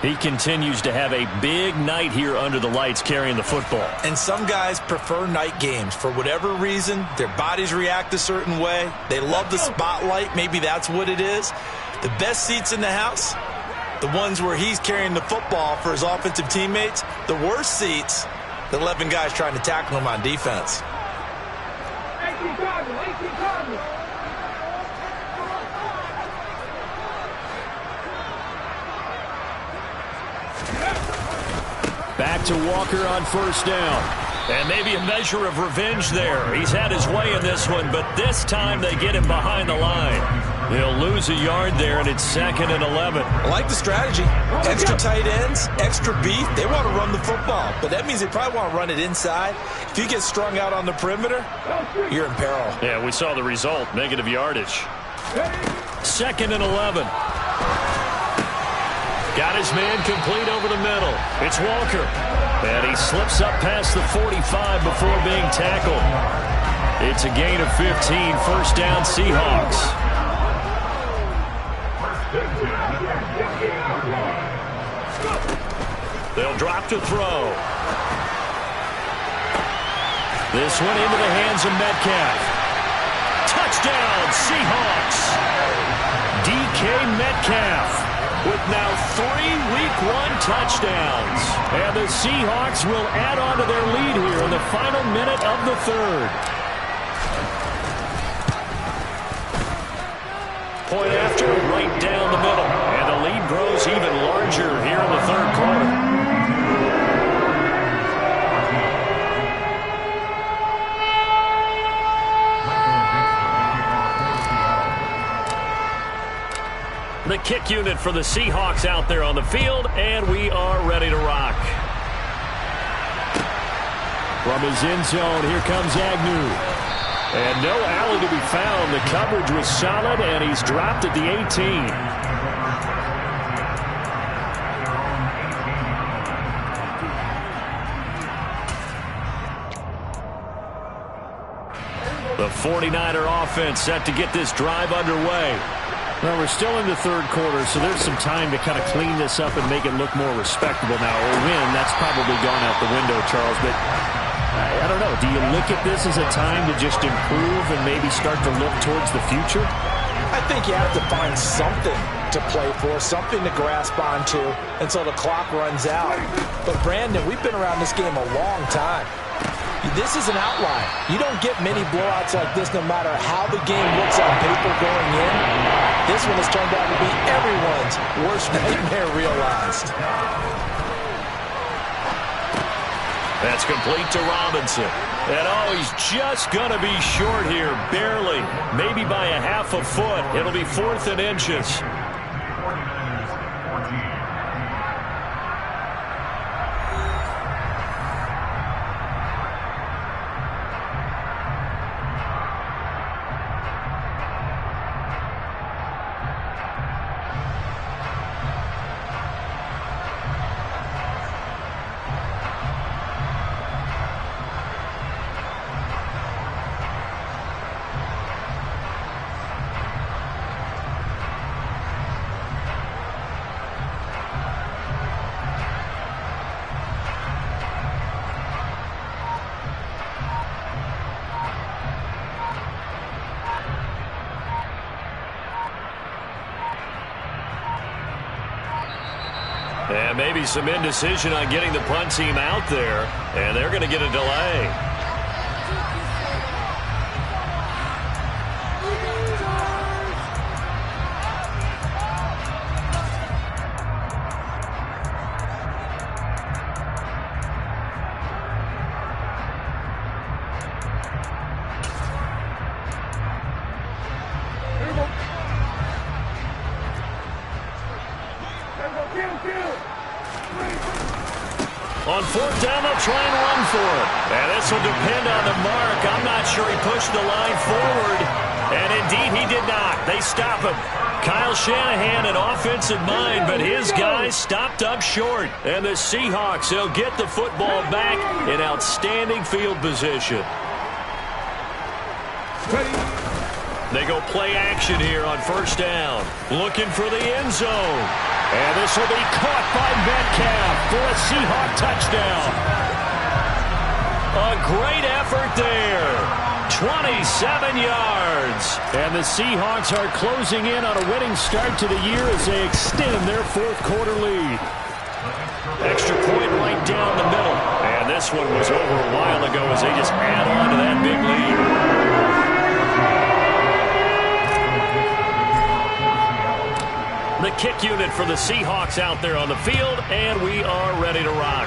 He continues to have a big night here under the lights carrying the football. And some guys prefer night games. For whatever reason, their bodies react a certain way. They love the spotlight. Maybe that's what it is. The best seats in the house, the ones where he's carrying the football for his offensive teammates. The worst seats, the 11 guys trying to tackle him on defense. 18 Cardinals, 18 Cardinals. Back to Walker on first down. And maybe a measure of revenge there. He's had his way in this one, but this time they get him behind the line. He'll lose a yard there, and it's 2nd and 11. I like the strategy. Extra tight ends, extra beef. They want to run the football, but that means they probably want to run it inside. If you get strung out on the perimeter, you're in peril. Yeah, we saw the result. Negative yardage. 2nd and 11. Got his man complete over the middle. It's Walker. And he slips up past the 45 before being tackled. It's a gain of 15. First down, Seahawks. They'll drop to throw. This one into the hands of Metcalf. Touchdown, Seahawks. DK Metcalf with now 3 Week 1 touchdowns. And the Seahawks will add on to their lead here in the final minute of the third. Point after, right down the middle. And the lead grows even larger here in the third quarter. The kick unit for the Seahawks out there on the field, and we are ready to rock. From his end zone, here comes Agnew. And no alley to be found. The coverage was solid, and he's dropped at the 18. The 49er offense set to get this drive underway. Well, we're still in the third quarter, so there's some time to kind of clean this up and make it look more respectable now. A win, that's probably gone out the window, Charles. But I don't know. Do you look at this as a time to just improve and maybe start to look towards the future? I think you have to find something to play for, something to grasp onto until the clock runs out. But, Brandon, we've been around this game a long time. This is an outlier. You don't get many blowouts like this no matter how the game looks on paper going in. This one has turned out to be everyone's worst nightmare realized. That's complete to Robinson. And oh, he's just going to be short here, barely. Maybe by a half a foot. It'll be 4th and inches. And maybe some indecision on getting the punt team out there. And they're going to get a delay. On 4th down, they'll try and run for it. And this will depend on the mark. I'm not sure he pushed the line forward. And indeed, he did not. They stop him. Kyle Shanahan, an offensive mind, but his guys stopped up short. And the Seahawks, they'll get the football back in outstanding field position. They go play action here on first down. Looking for the end zone. And this will be caught by Metcalf for a Seahawk touchdown. A great effort there. 27 yards. And the Seahawks are closing in on a winning start to the year as they extend their fourth quarter lead. Extra point right down the middle. And this one was over a while ago as they just add on to that big lead. The kick unit for the Seahawks out there on the field, and we are ready to rock.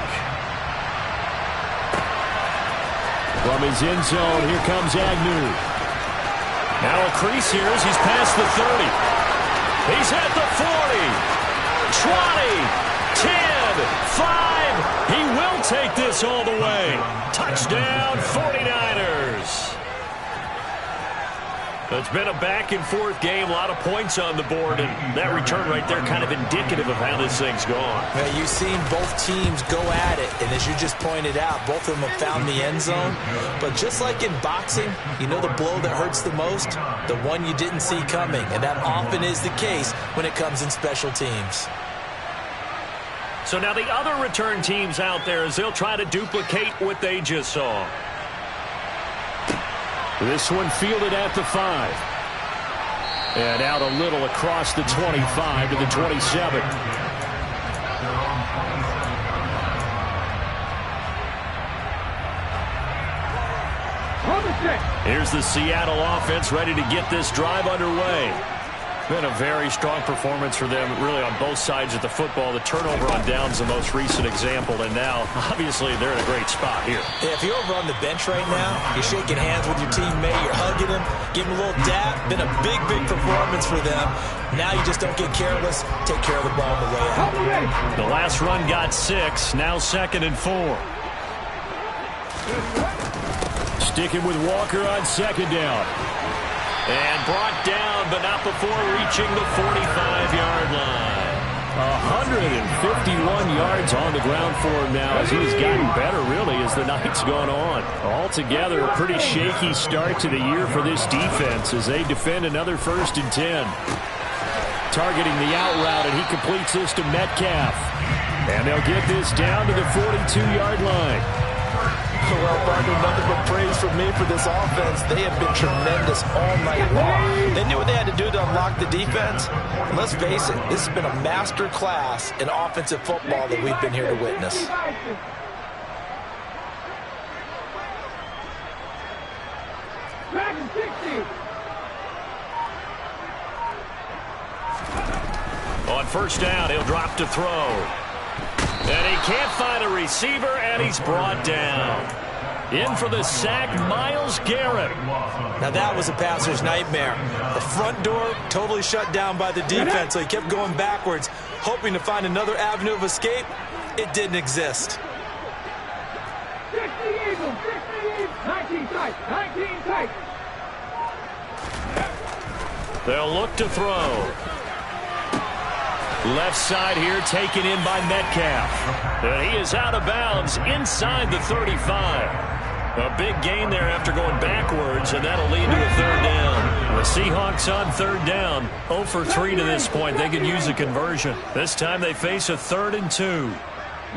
From his end zone, here comes Agnew. Now a crease here as he's past the 30. He's at the 40, 20, 10, 5. He will take this all the way. Touchdown, 49ers. It's been a back-and-forth game, a lot of points on the board, and that return right there kind of indicative of how this thing's gone. Yeah, you've seen both teams go at it, and as you just pointed out, both of them have found the end zone. But just like in boxing, you know the blow that hurts the most? The one you didn't see coming, and that often is the case when it comes in special teams. So now the other return teams out there as they'll try to duplicate what they just saw. This one fielded at the 5. And out a little across the 25 to the 27. Here's the Seattle offense ready to get this drive underway. Been a very strong performance for them, really, on both sides of the football. The turnover on downs the most recent example, and now, obviously, they're in a great spot here. Yeah, if you're over on the bench right now, you're shaking hands with your teammate, you're hugging him, giving him a little dap. Been a big, big performance for them. Now you just don't get careless. Take care of the ball on the way out. The last run got 6, now 2nd and 4. Sticking with Walker on 2nd down. And brought down, but not before reaching the 45-yard line. 151 yards on the ground for him now as he's gotten better, really, as the night's gone on. Altogether, a pretty shaky start to the year for this defense as they defend another 1st and 10. Targeting the out route, and he completes this to Metcalf. And they'll get this down to the 42-yard line. Well, Barker, nothing but praise from me for this offense. They have been tremendous all night long. They knew what they had to do to unlock the defense. And let's face it, this has been a master class in offensive football that we've been here to witness. On first down, he'll drop to throw. And he can't find a receiver, and he's brought down. In for the sack, Myles Garrett. Now that was a passer's nightmare. The front door totally shut down by the defense, so he kept going backwards, hoping to find another avenue of escape. It didn't exist. 60 Eagles, 19 tight, 19 tight. They'll look to throw. Left side here taken in by Metcalf. And he is out of bounds inside the 35. A big gain there after going backwards, and that'll lead to a 3rd down. The Seahawks on 3rd down. 0 for 3 to this point. They could use a conversion. This time they face a 3rd and 2.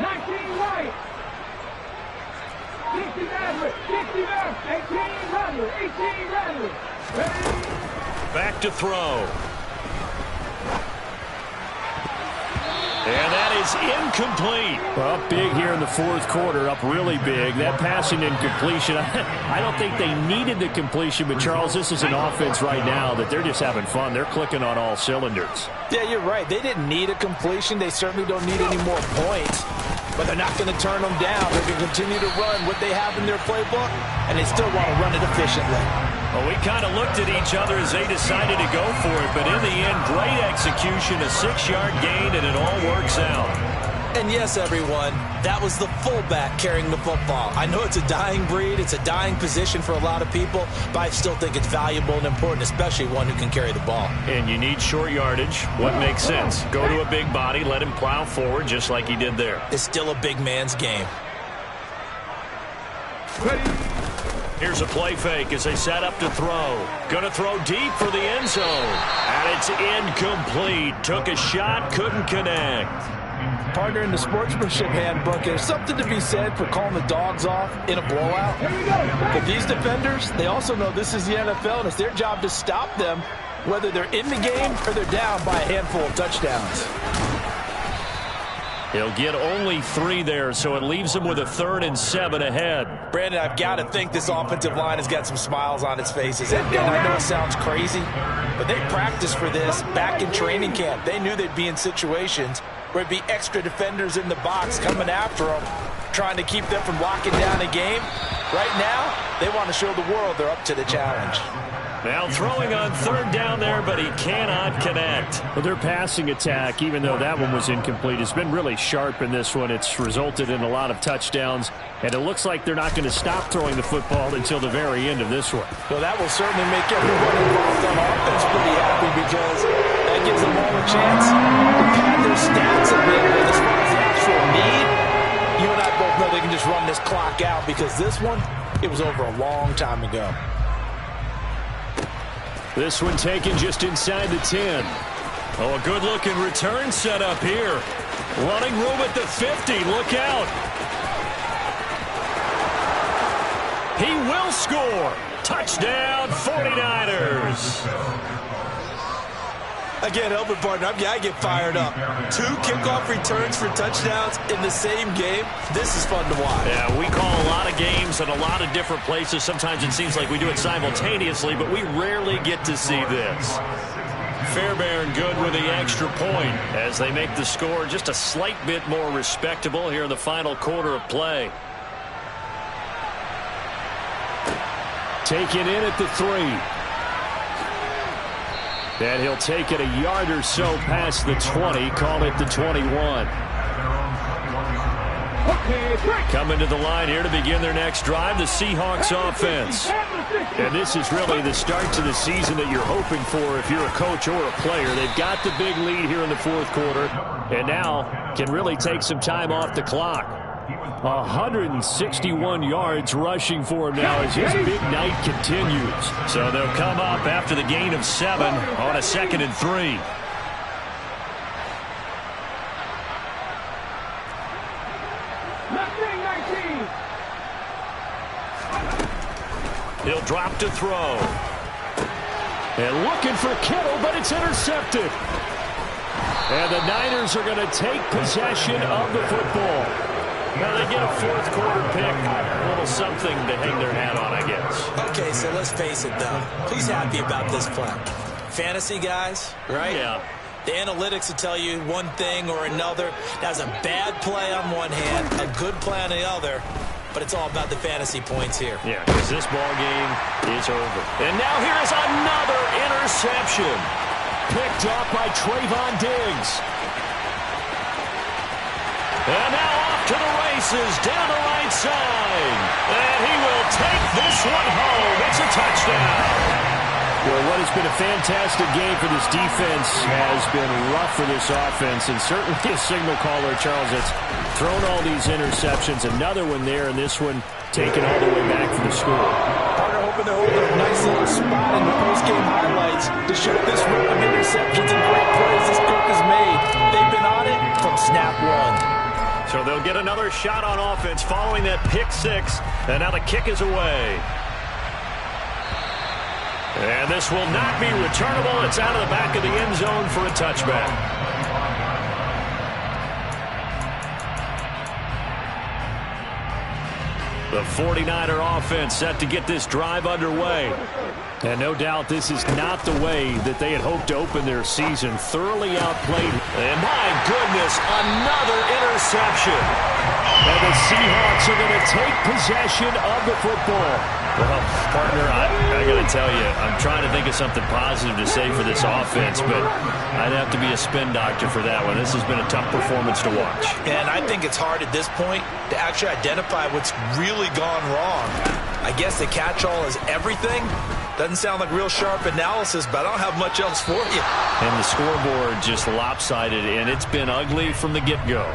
19 right. 60 Madden, 60 left, 18 Madden, 18 Madden. Back to throw. And that is incomplete. Well, big here in the 4th quarter, up really big. That passing incompletion, I don't think they needed the completion, but Charles, this is an offense right now that they're just having fun. They're clicking on all cylinders. Yeah, you're right. They didn't need a completion. They certainly don't need any more points. But they're not going to turn them down. They're going to continue to run what they have in their playbook, and they still want to run it efficiently. Well, we kind of looked at each other as they decided to go for it, but in the end, great execution, a 6-yard gain, and it all works out. And yes, everyone, that was the fullback carrying the football. I know it's a dying breed, it's a dying position for a lot of people, but I still think it's valuable and important, especially one who can carry the ball. And you need short yardage. What makes sense? Go to a big body, let him plow forward just like he did there. It's still a big man's game. Ready. Here's a play fake as they set up to throw. Going to throw deep for the end zone. And it's incomplete. Took a shot, couldn't connect. Partner, in the sportsmanship handbook, there's something to be said for calling the dogs off in a blowout. But these defenders, they also know this is the NFL, and it's their job to stop them, whether they're in the game or they're down by a handful of touchdowns. He'll get only 3 there, so it leaves him with a 3rd and 7 ahead. Brandon, I've got to think this offensive line has got some smiles on its faces. And I know it sounds crazy, but they practiced for this back in training camp. They knew they'd be in situations where it'd be extra defenders in the box coming after them, trying to keep them from locking down a game. Right now, they want to show the world they're up to the challenge. Now throwing on 3rd down there, but he cannot connect. Well, their passing attack, even though that one was incomplete, has been really sharp in this one. It's resulted in a lot of touchdowns, and it looks like they're not going to stop throwing the football until the very end of this one. Well, that will certainly make everyone involved on offense pretty happy, because that gives them all a chance to pad their stats a bit. But as far as the actual need, you and I both know they can just run this clock out, because this one, it was over a long time ago. This one taken just inside the 10. Oh, a good-looking return set up here. Running room at the 50. Look out. He will score. Touchdown, 49ers. I can't help it, partner. I get fired up. 2 kickoff returns for touchdowns in the same game. This is fun to watch. Yeah, we call a lot of games at a lot of different places. Sometimes it seems like we do it simultaneously, but we rarely get to see this. Fairbairn good with the extra point as they make the score just a slight bit more respectable here in the final quarter of play. Taken in at the 3. And he'll take it a yard or so past the 20, call it the 21. Coming to the line here to begin their next drive, the Seahawks offense. And this is really the start to the season that you're hoping for if you're a coach or a player. They've got the big lead here in the 4th quarter, and now can really take some time off the clock. 161 yards rushing for him now as his big night continues. So they'll come up after the gain of 7 on a 2nd and 3. He'll drop to throw. And looking for Kittle, but it's intercepted. And the Niners are going to take possession of the football. Now they get a 4th quarter pick. A little something to hang their hat on, I guess. Okay, so let's face it, though. Who's happy about this play? Fantasy guys, right? Yeah. The analytics will tell you one thing or another. That's a bad play on one hand, a good play on the other. But it's all about the fantasy points here. Yeah, because this ball game is over. And now here's another interception. Picked off by Trayvon Diggs. And now off to the races down the right side. And he will take this one home. It's a touchdown. Well, what has been a fantastic game for this defense has been rough for this offense, and certainly a signal caller, Charles, that's thrown all these interceptions. Another one there, and this one taken all the way back for the score. Partner hoping to hold a nice little spot in the post-game highlights to show this run of interceptions and great plays this Cook has made. They've been on it from snap 1. So they'll get another shot on offense following that pick 6, and now the kick is away. And this will not be returnable. It's out of the back of the end zone for a touchback. The 49er offense set to get this drive underway. And no doubt this is not the way that they had hoped to open their season. Thoroughly outplayed. And my goodness, another interception. And the Seahawks are going to take possession of the football. Well, partner, I got to tell you, I'm trying to think of something positive to say for this offense, but I'd have to be a spin doctor for that one. This has been a tough performance to watch. And I think it's hard at this point to actually identify what's really gone wrong. I guess the catch-all is everything. Doesn't sound like real sharp analysis, but I don't have much else for you. And the scoreboard just lopsided, and it's been ugly from the get-go.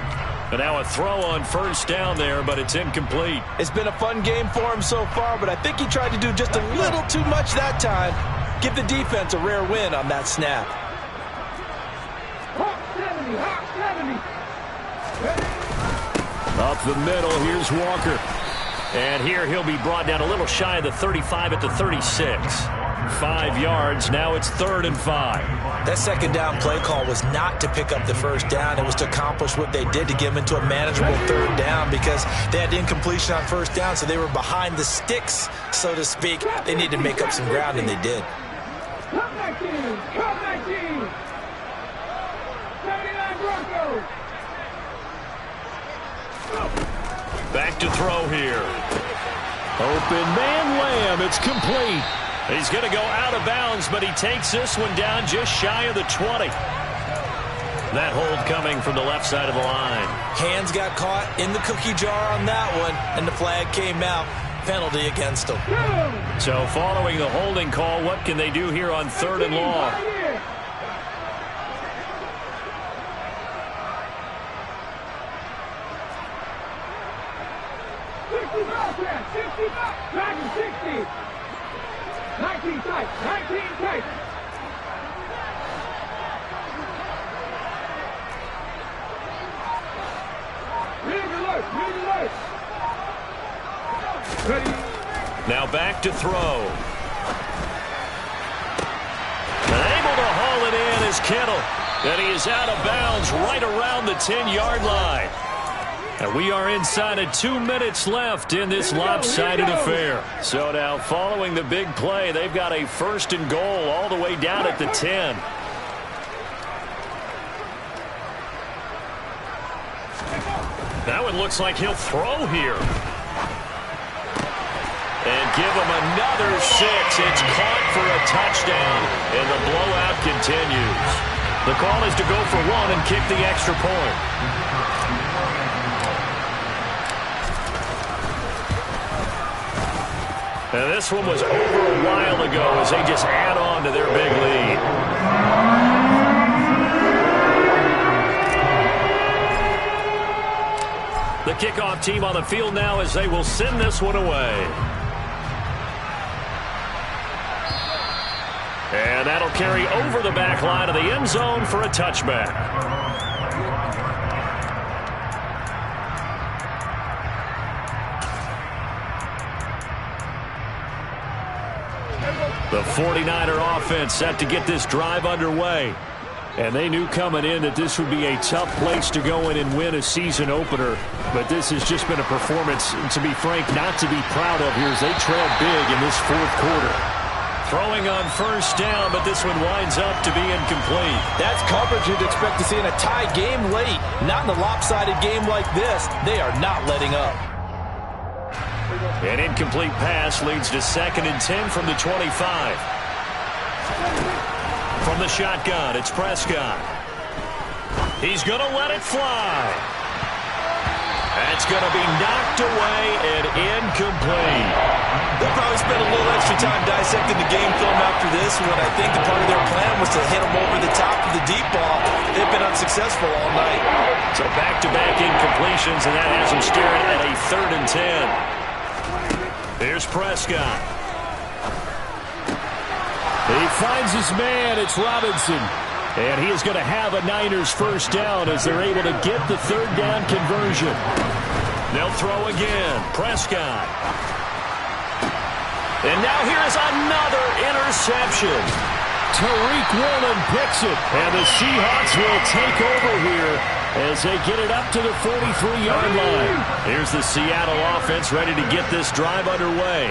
And now a throw on first down there, but it's incomplete. It's been a fun game for him so far, but I think he tried to do just a little too much that time. Give the defense a rare win on that snap. Hawk 70, Hawk 70. Up the middle, here's Walker. And here he'll be brought down a little shy of the 35 at the 36. 5 yards, now it's 3rd and 5. That second down play call was not to pick up the first down. It was to accomplish what they did, to get them into a manageable 3rd down, because they had incompletion on first down, so they were behind the sticks, so to speak. They needed to make up some ground, and they did. Come 19, come 19. 79 Broncos. Back to throw here. Open man Lamb, it's complete. He's going to go out of bounds, but he takes this one down just shy of the 20. That hold coming from the left side of the line. Hands got caught in the cookie jar on that one, and the flag came out. Penalty against them. So following the holding call, what can they do here on 3rd and long? Back to 60. 19 tight, 19 tight. Read alert, read alert. Ready. Now back to throw. And able to haul it in is Kittle. And he is out of bounds right around the 10-yard line. And we are inside of 2 minutes left in this lopsided affair. So now following the big play, they've got a 1st and goal all the way down at the 10. That one looks like he'll throw here. And give him another 6. It's caught for a touchdown, and the blowout continues. The call is to go for 1 and kick the extra point. And this one was over a while ago as they just add on to their big lead. The kickoff team on the field now as they will send this one away. And that'll carry over the back line of the end zone for a touchback. The 49er offense set to get this drive underway. And they knew coming in that this would be a tough place to go in and win a season opener. But this has just been a performance, to be frank, not to be proud of here as they trail big in this 4th quarter. Throwing on first down, but this one winds up to be incomplete. That's coverage you'd expect to see in a tie game late. Not in a lopsided game like this. They are not letting up. An incomplete pass leads to 2nd and 10 from the 25. From the shotgun, it's Prescott. He's going to let it fly. That's going to be knocked away and incomplete. They'll probably spend a little extra time dissecting the game film after this one. I think the part of their plan was to hit them over the top of the deep ball. They've been unsuccessful all night. So back-to-back incompletions, and that has them staring at a 3rd and 10. Here's Prescott. He finds his man. It's Robinson. And he is going to have a Niners first down as they're able to get the 3rd down conversion. They'll throw again. Prescott. And now here's another interception. Tariq Woolen picks it. And the Seahawks will take over here as they get it up to the 43-yard line. Here's the Seattle offense ready to get this drive underway.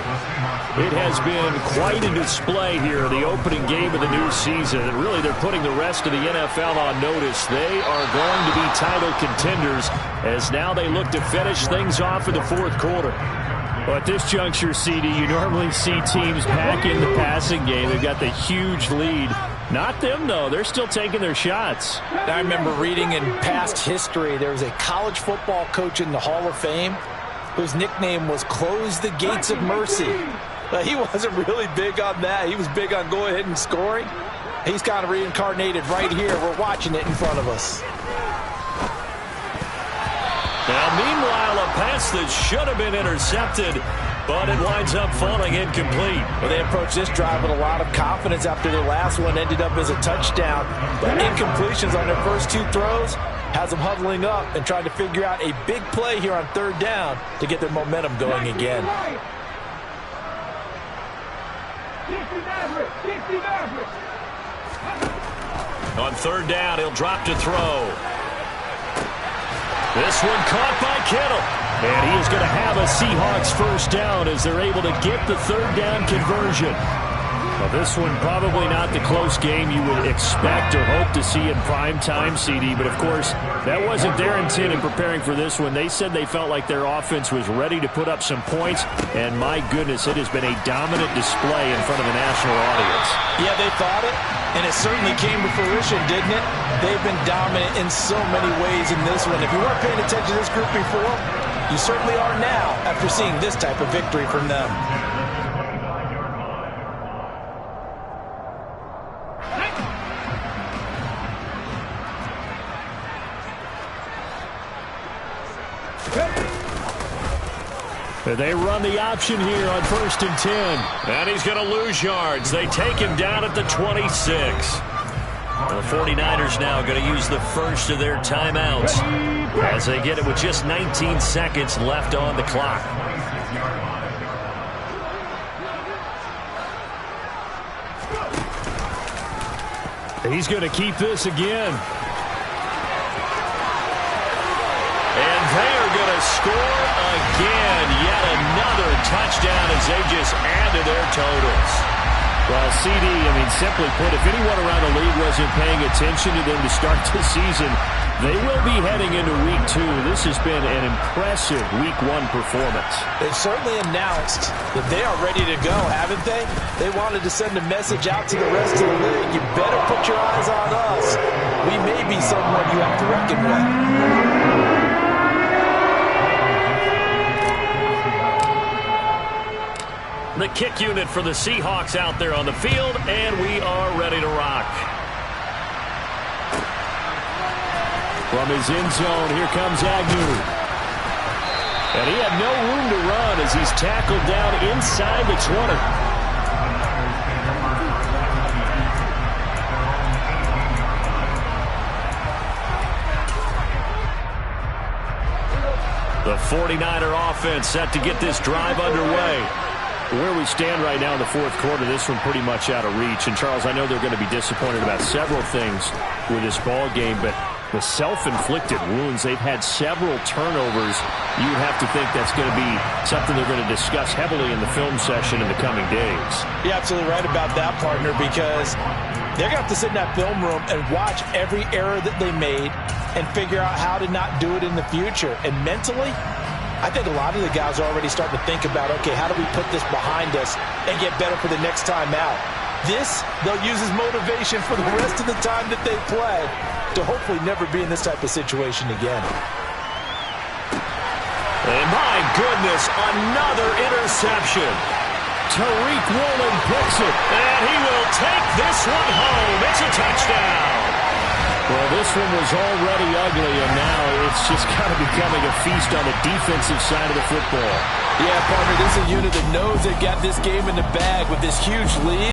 It has been quite a display here, the opening game of the new season. And really, they're putting the rest of the NFL on notice. They are going to be title contenders as now they look to finish things off in the 4th quarter. Well, at this juncture, CD, you normally see teams pack in the passing game. They've got the huge lead. Not them, though. They're still taking their shots. I remember reading in past history, there was a college football coach in the Hall of Fame whose nickname was Close the Gates of Mercy. But he wasn't really big on that. He was big on go ahead and scoring. He's kind of reincarnated right here. We're watching it in front of us. Now, meanwhile, a pass that should have been intercepted, but it winds up falling incomplete. Well, they approached this drive with a lot of confidence after their last one ended up as a touchdown. But incompletions on their first two throws has them huddling up and trying to figure out a big play here on third down to get their momentum going again. On third down, he'll drop to throw. This one caught by Kittle. And he is going to have a Seahawks first down as they're able to get the third down conversion. Well, this one probably not the close game you would expect or hope to see in prime time, CD. But, of course, that wasn't their intent in preparing for this one. They said they felt like their offense was ready to put up some points. And, my goodness, it has been a dominant display in front of a national audience. Yeah, they thought it, and it certainly came to fruition, didn't it? They've been dominant in so many ways in this one. If you weren't paying attention to this group before, you certainly are now after seeing this type of victory from them. They run the option here on 1st and 10. And he's going to lose yards. They take him down at the 26. The 49ers now going to use the first of their timeouts as they get it with just 19 seconds left on the clock. He's going to keep this again. And they are going to score again. Yet another touchdown as they just add to their totals. Well, CD, I mean, simply put, if anyone around the league wasn't paying attention to them to start this season, they will be heading into Week 2. This has been an impressive Week 1 performance. They've certainly announced that they are ready to go, haven't they? They wanted to send a message out to the rest of the league. You better put your eyes on us. We may be someone you have to reckon with. The kick unit for the Seahawks out there on the field, and we are ready to rock. From his end zone, here comes Agnew. And he had no room to run as he's tackled down inside the 20. The 49er offense set to get this drive underway. Where we stand right now in the fourth quarter, this one pretty much out of reach. And, Charles, I know they're going to be disappointed about several things with this ball game, but the self-inflicted wounds, they've had several turnovers. You'd have to think that's going to be something they're going to discuss heavily in the film session in the coming days. You're absolutely right about that, partner, because they're going to have to sit in that film room and watch every error that they made and figure out how to not do it in the future. And mentally, I think a lot of the guys are already starting to think about, okay, how do we put this behind us and get better for the next time out? This, they'll use as motivation for the rest of the time that they play to hopefully never be in this type of situation again. And my goodness, another interception. Tariq Woolen picks it, and he will take this one home. It's a touchdown. Well, this one was already ugly, and now it's just kind of becoming a feast on the defensive side of the football. Yeah, partner, this is a unit that knows they've got this game in the bag with this huge lead.